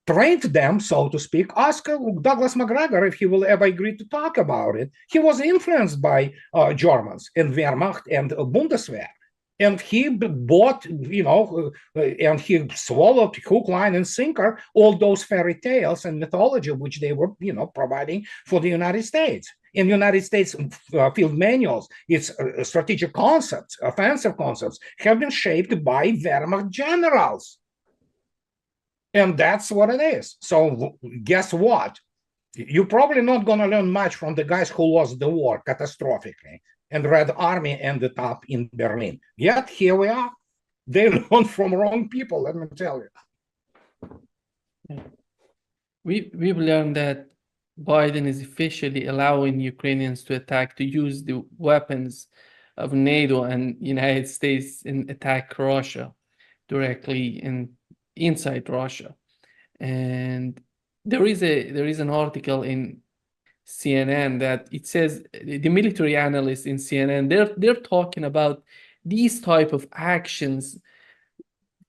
trained them, so to speak. Ask Douglas MacGregor if he will ever agree to talk about it. He was influenced by Germans and Wehrmacht and Bundeswehr. And he bought, and he swallowed hook, line, and sinker all those fairy tales and mythology which they were, providing for the United States. In United States field manuals, its strategic concepts, offensive concepts, have been shaped by Wehrmacht generals. And that's what it is. So guess what? You're probably not going to learn much from the guys who lost the war catastrophically. And Red Army ended up in Berlin. Yet here we are. They learned from wrong people, let me tell you. We've learned that Biden is officially allowing Ukrainians to use the weapons of NATO and United States and attack Russia directly inside Russia. And there is an article in CNN that it says the military analysts in CNN, they're talking about these type of actions.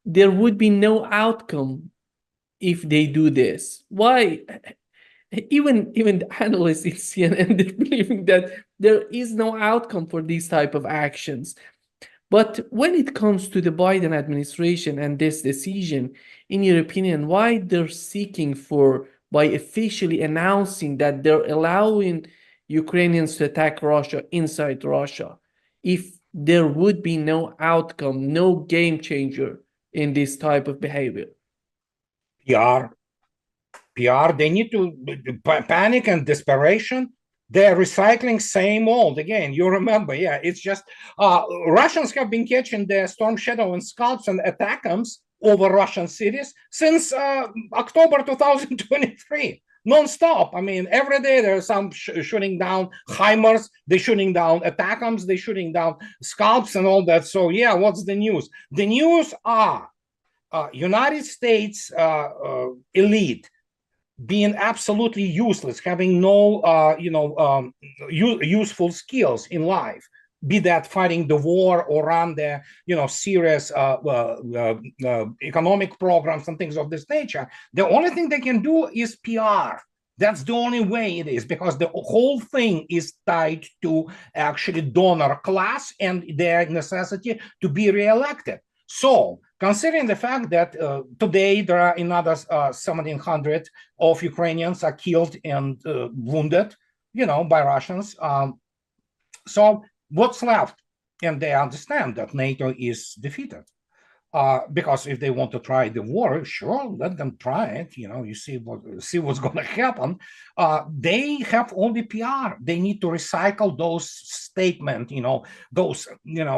There would be no outcome if they do this. Why? Even the analysts in CNN, they're believing that there is no outcome for these type of actions. But when it comes to the Biden administration and this decision, in your opinion, why they're seeking by officially announcing that they're allowing Ukrainians to attack Russia inside Russia, if there would be no outcome, no game changer in this type of behavior? PR, they need to panic and desperation. They're recycling same old again. You remember, it's just Russians have been catching the Storm Shadow and Scalps and attackams over Russian cities since October 2023, non-stop. I mean, every day there's some shooting down HIMARS, they're shooting down attackams, they're shooting down Scalps and all that. So what's the news? The news are United States elite, being absolutely useless, having no useful skills in life, be that fighting the war or run the serious economic programs and things of this nature. The only thing they can do is PR. That's the only way it is, because the whole thing is tied to actually donor class and their necessity to be reelected. So, considering the fact that today there are another 1,700 of Ukrainians are killed and wounded, by Russians. So what's left? And they understand that NATO is defeated. Because if they want to try the war, sure, let them try it. You see what's going to happen. They have only PR. They need to recycle those statements. Those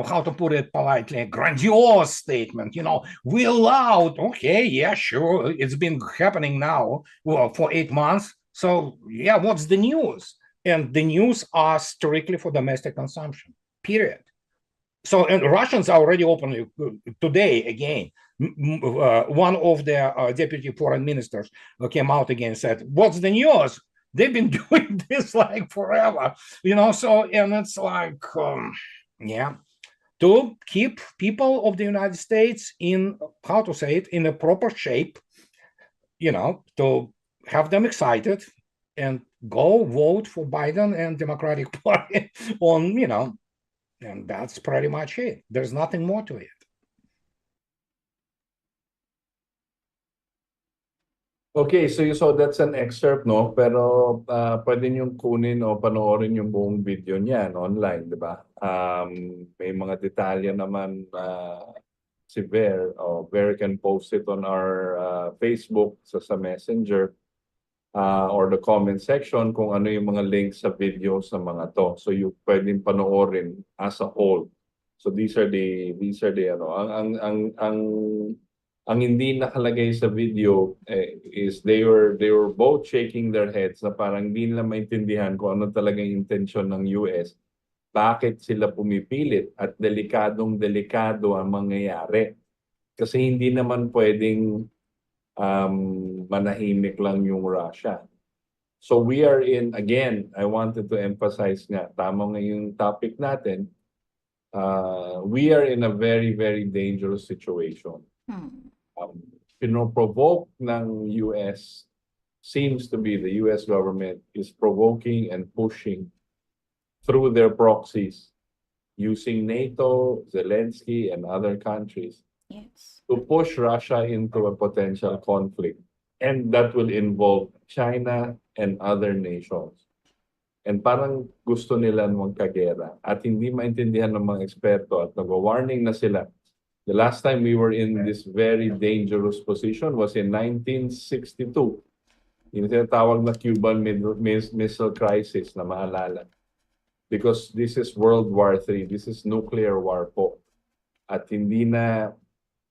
how to put it politely, grandiose statement. We allowed. Okay, yeah, sure, it's been happening now for 8 months. So yeah, what's the news? And the news are strictly for domestic consumption. Period. So, and Russians are already openly today again. One of their deputy foreign ministers came out again and said, "What's the news? They've been doing this like forever, So, and it's like, to keep people of the United States in in a proper shape, to have them excited and go vote for Biden and Democratic Party on, and that's pretty much it. There's nothing more to it. Okay, so that's an excerpt, no? Pero pwede niyong kunin o panoorin yung buong video niyan online, di ba? May mga detalye naman si Ver. Ver can post it on our Facebook sa Messenger or the comment section kung ano yung mga links sa video sa mga to. So you pwedeng panoorin as a whole. So these are the ang hindi nakalagay sa video is they were both shaking their heads na parang hindi nila maintindihan kung ano talagang intensyon ng US. Bakit sila pumipilit at delikado ang mangyayari. Kasi hindi naman pwedeng manahimik lang yung Russia. So we are in, again, I wanted to emphasize nga, tama nga yung topic natin, we are in a very, very dangerous situation. Pinoprovoke ng US, seems to be the US government is provoking and pushing through their proxies using NATO, Zelensky, and other countries. Yes. To push Russia into a potential conflict. And that will involve China and other nations. And parang gusto nila magkagera. At hindi maintindihan ng mga eksperto at nag-warning na sila. The last time we were in this very dangerous position was in 1962. Yung tinatawag na Cuban Missile Crisis na maalala. Because this is World War III. This is nuclear war po. At hindi na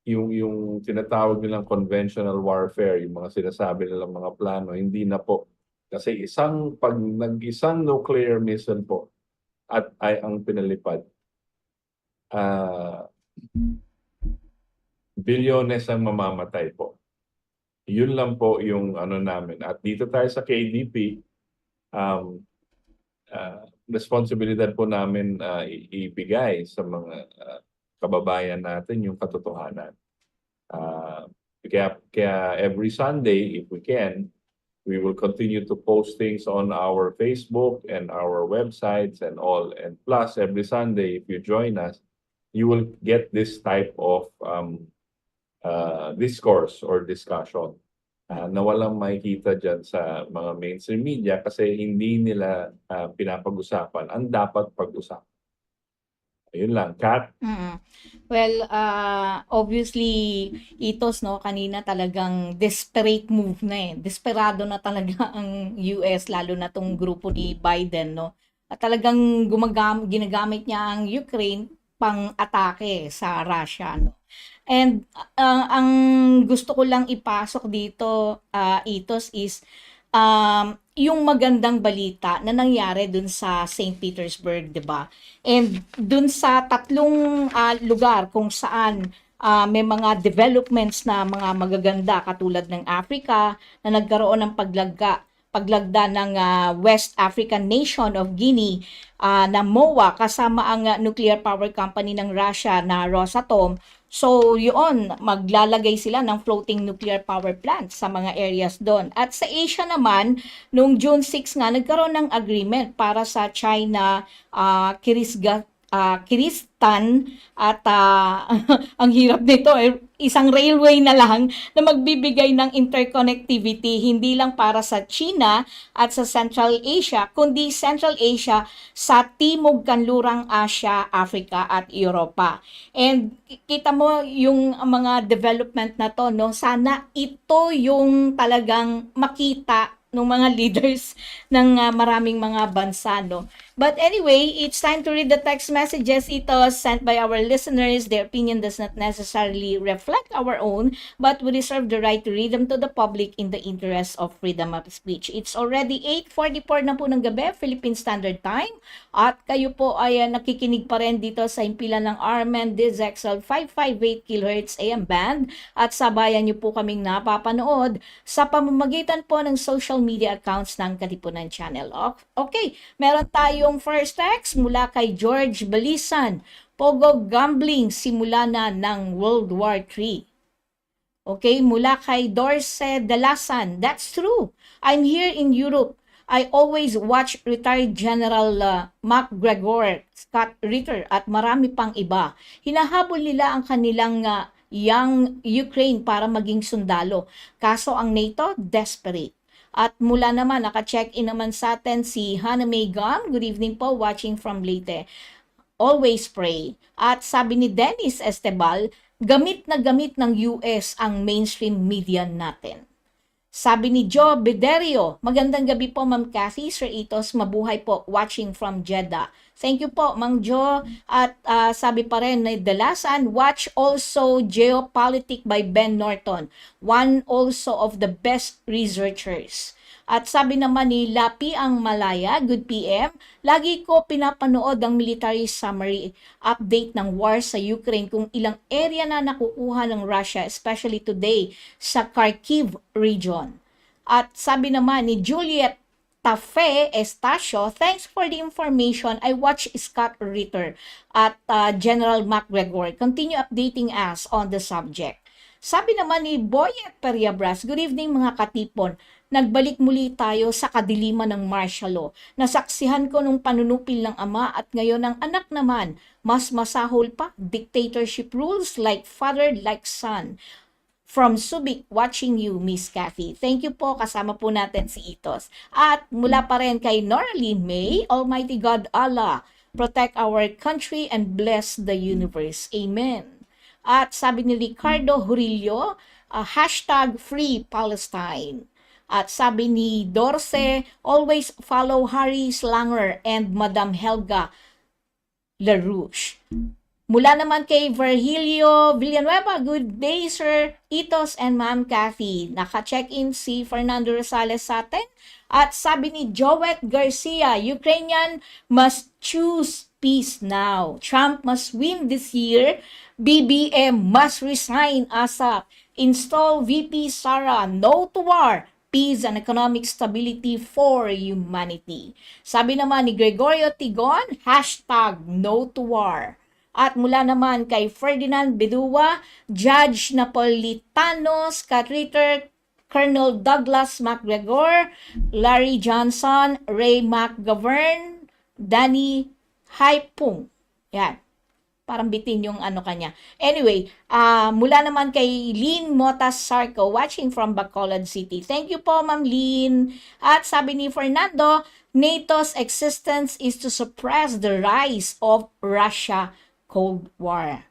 yung tinatawag nilang conventional warfare, yung mga sinasabi nilang mga plano, hindi na po. Kasi pag nag-isang nuclear missile po at ay ang pinalipad, bilyones ang mamamatay po. Yun lang po yung namin. At dito tayo sa KDP, responsibilidad po namin ibigay sa mga kababayan natin yung katotohanan. Kaya every Sunday, if we can, we will continue to post things on our Facebook and our websites and all. And plus, every Sunday, if you join us, you will get this type of discourse or discussion na walang makikita dyan sa mga mainstream media kasi hindi nila pinapag-usapan ang dapat pag-usapan. Ayun lang, Kat. Well, obviously, Itos, no, kanina talagang desperate move na eh. Desperado na talaga ang US, lalo na tong grupo ni Biden, no. At talagang ginagamit niya ang Ukraine pang-atake sa Russia, no. And ang gusto ko lang ipasok dito, Itos, is yung magandang balita na nangyari dun sa St. Petersburg, 'di ba? And dun sa tatlong lugar kung saan may mga developments na mga magaganda katulad ng Africa na nagkaroon ng paglagda ng West African Nation of Guinea na MOA kasama ang nuclear power company ng Russia na Rosatom. So, yun, maglalagay sila ng floating nuclear power plant sa mga areas doon. At sa Asia naman, noong June 6 nga, nagkaroon ng agreement para sa China, Kiristan at ang hirap nito isang railway na lang na magbibigay ng interconnectivity hindi lang para sa China at sa Central Asia kundi Central Asia sa Timog Kanlurang Asia, Africa at Europa. And kita mo yung mga development na to, no? Sana ito yung talagang makita ng mga leaders ng maraming mga bansa, no? But anyway, it's time to read the text messages ito sent by our listeners. Their opinion does not necessarily reflect our own, but we reserve the right to read them to the public in the interest of freedom of speech. It's already 8:44 na po ng gabi, Philippine Standard Time. At kayo po ay nakikinig pa rin dito sa impilan ng RMN DZXL 558 kHz AM band at sabayan niyo po kaming napapanood sa pamamagitan po ng social media accounts ng Katipunan Channel. Okay, meron tayong first text mula kay George Balisan. Pogo gambling simula na ng World War III. Okay, mula kay Dorce Dalasan. That's true. I'm here in Europe. I always watch retired General MacGregor, Scott Ritter at marami pang iba. Hinahabol nila ang kanilang young Ukraine para maging sundalo. Kaso ang NATO, desperate. At mula naman, naka-check-in naman sa atin si Hannah May Gam. Good evening po, watching from Leyte. Always pray. At sabi ni Dennis Estebal, gamit na gamit ng US ang mainstream media natin. Sabi ni Joe Bederio, magandang gabi po Ma'am Cathy, Sir Itos, mabuhay po, watching from Jeddah. Thank you po Mang Joe. At sabi pa rin ni Dalasan, watch also Geopolitics by Ben Norton, one also of the best researchers. At sabi naman ni Lapi ang Malaya, good PM, lagi ko pinapanood ang military summary update ng war sa Ukraine kung ilang area na nakukuha ng Russia, especially today sa Kharkiv region. At sabi naman ni Juliet Tafe Estacio, thanks for the information. I watch Scott Ritter at General MacGregor. Continue updating us on the subject. Sabi naman ni Boyet Periabras, good evening mga katipon. Nagbalik muli tayo sa kadiliman ng martial law. Nasaksihan ko nung panunupil ng ama at ngayon ang anak naman. Mas masahol pa, dictatorship rules like father, like son. From Subic, watching you, Miss Cathy. Thank you po, kasama po natin si Itos. At mula pa rin kay Noraline May, Almighty God Allah, protect our country and bless the universe. Amen. At sabi ni Ricardo Hurillo, hashtag Free Palestine. At sabi ni Dorce, always follow Harry Slanger and Madam Helga LaRouche. Mula naman kay Virgilio Villanueva, good day Sir Itos and Ma'am Cathy. Naka-check-in si Fernando Rosales sa atin. At sabi ni Joet Garcia, Ukrainian must choose peace now. Trump must win this year. BBM must resign ASAP. Install VP Sara, no to war. Peace and economic stability for humanity. Sabi naman ni Gregorio Tigon, hashtag no to war. At mula naman kay Ferdinand Bedua, Judge Napolitano, Scott Ritter, Colonel Douglas MacGregor, Larry Johnson, Ray McGovern, Danny Haipung. Yan. Parang bitin yung ano kanya. Anyway, mula naman kay Lynn Motas Sarco, watching from Bacolod City. Thank you po, Ma'am Lynn. At sabi ni Fernando, NATO's existence is to suppress the rise of Russia Cold War.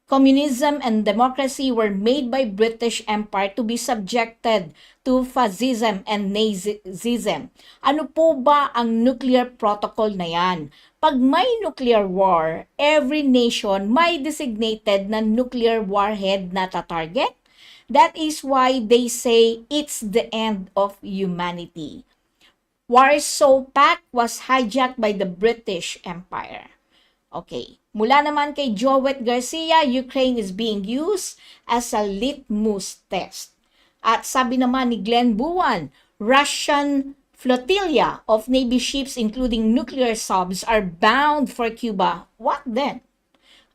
Communism and democracy were made by British Empire to be subjected to fascism and Nazism. Ano po ba ang nuclear protocol na yan? Pag may nuclear war, every nation may designated na nuclear warhead na ta-target. That is why they say it's the end of humanity. Warsaw Pact was hijacked by the British Empire. Okay. Mula naman kay Joet Garcia, Ukraine is being used as a litmus test. At sabi naman ni Glenn Buwan, Russian flotilla of Navy ships including nuclear subs are bound for Cuba. What then?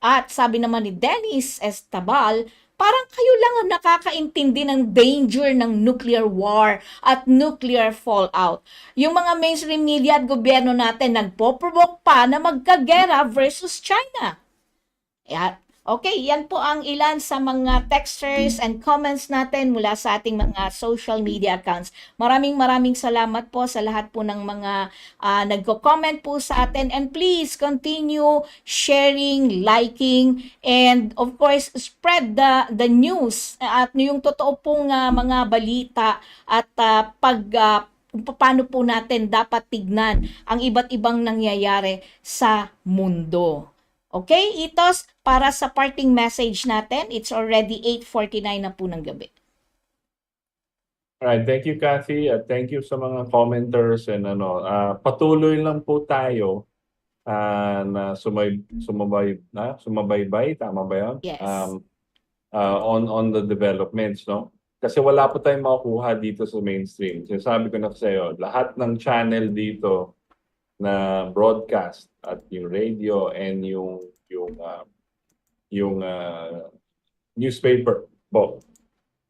At sabi naman ni Dennis Estabal, parang kayo lang ang nakakaintindi ng danger ng nuclear war at nuclear fallout. Yung mga mainstream media at gobyerno natin nagpo-provoke pa na magkagera versus China. Okay, yan po ang ilan sa mga texters and comments natin mula sa ating mga social media accounts. Maraming salamat po sa lahat po ng mga nagko-comment po sa atin, and please continue sharing, liking, and of course spread the news at yung totoo pong mga balita at paano po natin dapat tignan ang iba't ibang nangyayari sa mundo. Okay, Itos, para sa parting message natin, it's already 8:49 na po ng gabi. Alright, thank you Cathy at thank you sa mga commenters and patuloy lang po tayo na sumabaybay, tama ba 'yon? Yes. On the developments, no? Kasi wala po tayong makukuha dito sa mainstream. Sinasabi ko na sa iyo, lahat ng channel dito na broadcast at yung radio and yung newspaper po.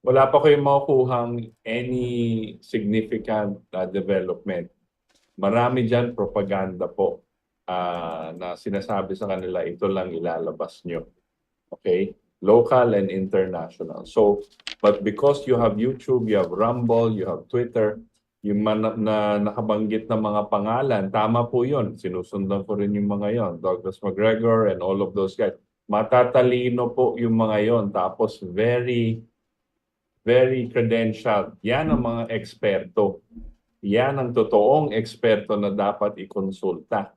Wala pa kayong makukuhang any significant development. Marami dyan propaganda po na sinasabi sa kanila, ito lang ilalabas nyo. Okay? Local and international. So, but because you have YouTube, you have Rumble, you have Twitter, yung na nakabanggit na mga pangalan, tama po yun. Sinusundan ko rin yung mga yon. Douglas McGregor and all of those guys. Matatalino po yung mga yon. Tapos very, very credentialed. Yan ang mga eksperto. Yan ang totoong eksperto na dapat ikonsulta.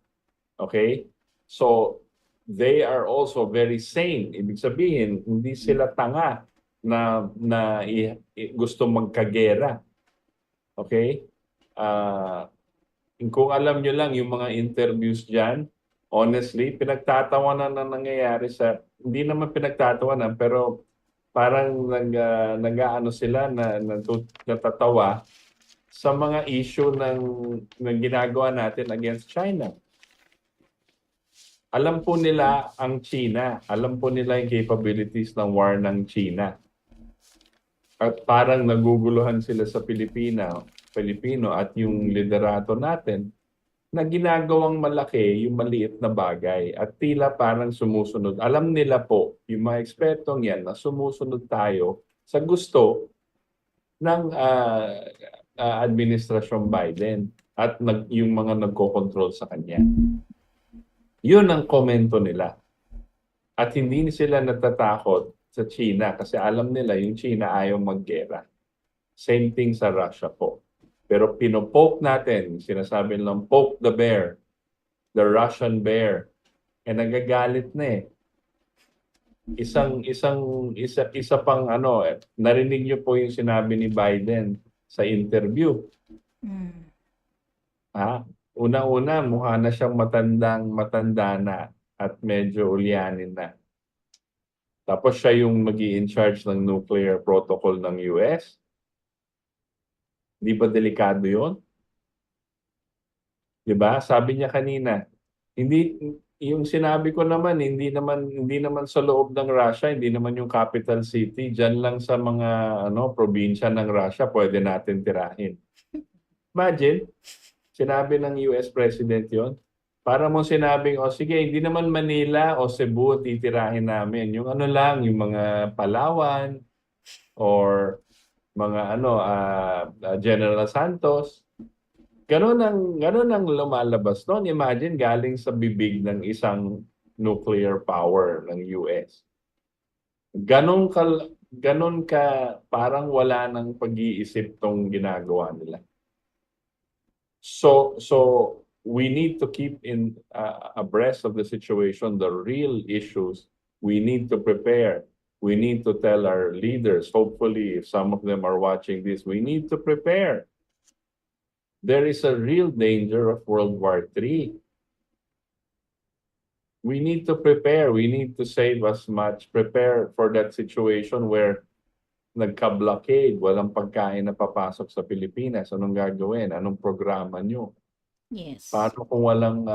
Okay? So, they are also very sane. Ibig sabihin, hindi sila tanga na gusto magkagera. Okay? Kung alam nyo lang yung mga interviews dyan, honestly, pinagtatawanan na nangyayari sa, hindi naman pinagtatawanan, pero parang nag-ano sila na natatawa sa mga issue ng ginagawa natin against China. Alam po nila ang China. Alam po nila yung capabilities ng war ng China. At parang naguguluhan sila sa Pilipino at yung liderato natin na ginagawang malaki yung maliit na bagay at tila parang sumusunod. Alam nila po, yung mga ekspertong yan, na sumusunod tayo sa gusto ng administrasyong Biden at yung mga nagko-control sa kanya. Yun ang komento nila. At hindi sila natatakot sa China kasi alam nila yung China ayaw maggera. Same thing sa Russia po. Pero pinopoke natin, sinasabi lang poke the bear, the Russian bear. Nagagalit na eh. Isa pang narinig niyo po yung sinabi ni Biden sa interview. Una-una, mukha na siyang matanda na at medyo ulyanin na. Tapos siya yung mag-i-in charge ng nuclear protocol ng US. Di ba delikado yun? Di ba? Sabi niya kanina, yung sinabi ko naman, hindi naman sa loob ng Russia, hindi naman yung capital city, diyan lang sa mga probinsya ng Russia pwede natin tirahin. Imagine, sinabi ng US President yon. Para mo sinabing, sige, hindi naman Manila o Cebu titirahin namin. Yung lang, yung mga Palawan or mga General Santos. Ganun ang lumalabas noon. Imagine, galing sa bibig ng isang nuclear power ng US. Ganun ka parang wala ng pag-iisip tong ginagawa nila. So we need to keep abreast of the situation, the real issues. We need to prepare. We need to tell our leaders, hopefully if some of them are watching this, we need to prepare. There is a real danger of World War III. we need to prepare. We need to save as much. Prepare for that situation where nagka-blockade, walang pagkain na papasok sa Pilipinas. Anong gagawin? Anong programa nyo? Yes. Paano kung walang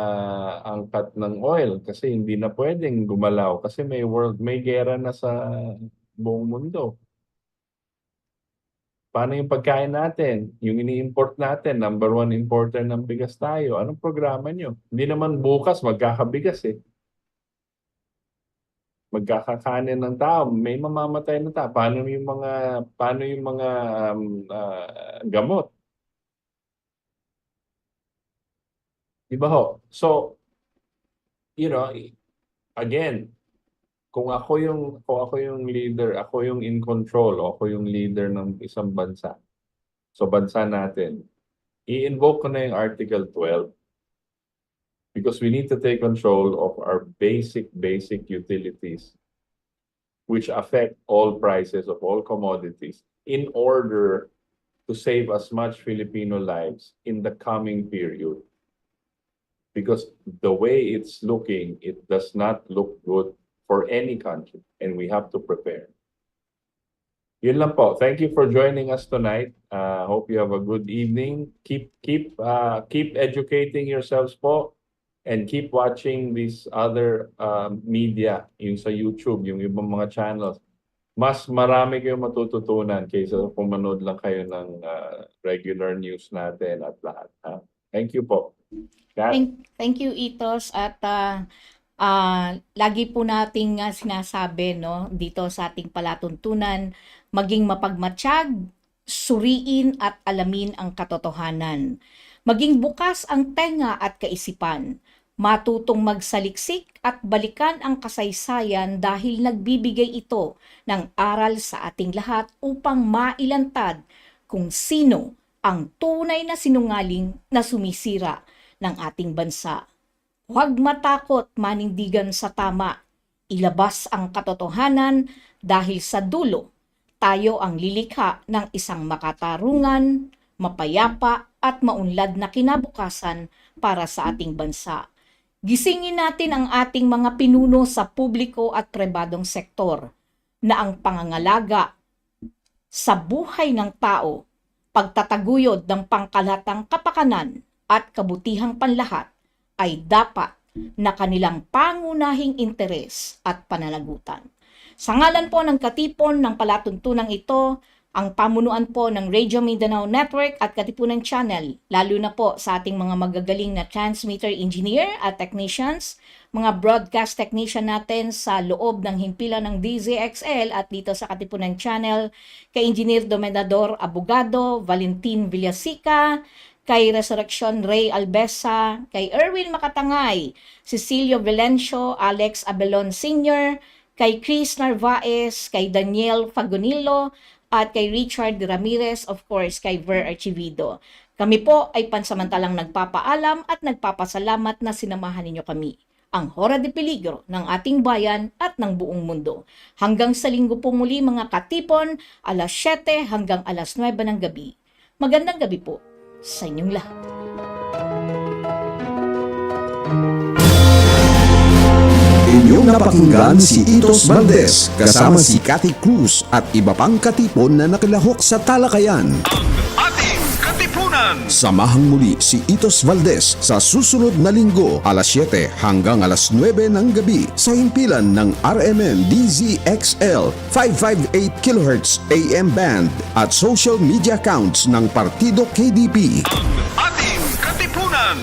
angkat ng oil? Kasi hindi na pwedeng gumalaw. Kasi may gera na sa buong mundo. Paano yung pagkain natin? Yung ini-import natin, number 1 importer ng bigas tayo. Anong programa nyo? Hindi naman bukas magkakabigas eh. Magkakakanin ng tao, may mamamatay ng tao. Paano yung mga gamot? Di ba ho? So, again, kung ako yung leader, ako yung in control, o ako yung leader ng isang bansa. So bansa natin, i-invoke ko na yung Article 12 because we need to take control of our basic utilities which affect all prices of all commodities in order to save as much Filipino lives in the coming period. Because the way it's looking, it does not look good for any country, and we have to prepare. Yun lang po. Thank you for joining us tonight. Hope you have a good evening. Keep educating yourselves po, and keep watching these other media, yung sa YouTube, yung ibang mga channels. Mas marami kayong matututunan kaysa kung manood lang kayo ng regular news natin at lahat. Thank you po. Thank you, Itos. At lagi po nating sinasabi dito sa ating palatuntunan, maging mapagmatsyag, suriin at alamin ang katotohanan. Maging bukas ang tenga at kaisipan, matutong magsaliksik at balikan ang kasaysayan dahil nagbibigay ito ng aral sa ating lahat upang mailantad kung sino ang tunay na sinungaling na sumisira ng ating bansa. Huwag matakot manindigan sa tama. Ilabas ang katotohanan dahil sa dulo, tayo ang lilikha ng isang makatarungan, mapayapa at maunlad na kinabukasan para sa ating bansa. Gisingin natin ang ating mga pinuno sa publiko at pribadong sektor na ang pangangalaga sa buhay ng tao, pagtataguyod ng pangkalatang kapakanan at kabutihang panlahat ay dapat na kanilang pangunahing interes at pananagutan. Sa ngalan po ng katipon ng palatuntunang ito, ang pamunuan po ng Radio Mindanao Network at Katipunan Channel, lalo na po sa ating mga magagaling na transmitter engineer at technicians, mga broadcast technician natin sa loob ng himpilan ng DZXL at dito sa Katipunan Channel, kay Engineer Domedador Abogado, Valentin Villasica, kay Resurrection Ray Albesa, kay Erwin Makatangay, Cecilio Valencio, Alex Abelon Sr., kay Chris Narvaez, kay Daniel Fagonilo, at kay Richard Ramirez, of course, kay Ver Archivido. Kami po ay pansamantalang nagpapaalam at nagpapasalamat na sinamahan ninyo kami, ang Hora de Peligro ng ating bayan at ng buong mundo. Hanggang sa linggo po muli mga katipon, alas 7 hanggang alas 9 ng gabi. Magandang gabi po sa inyong lahat. Inyong napakinggan si Itos Valdes kasama si Cathy Cruz at iba pang katipon na nakilahok sa talakayan. Ating Katipunan. Samahang muli si Itos Valdes sa susunod na linggo alas 7 hanggang alas 9 ng gabi sa himpilan ng RMN DZXL 558 kHz AM band at social media accounts ng Partido KDP. Ating Katipunan.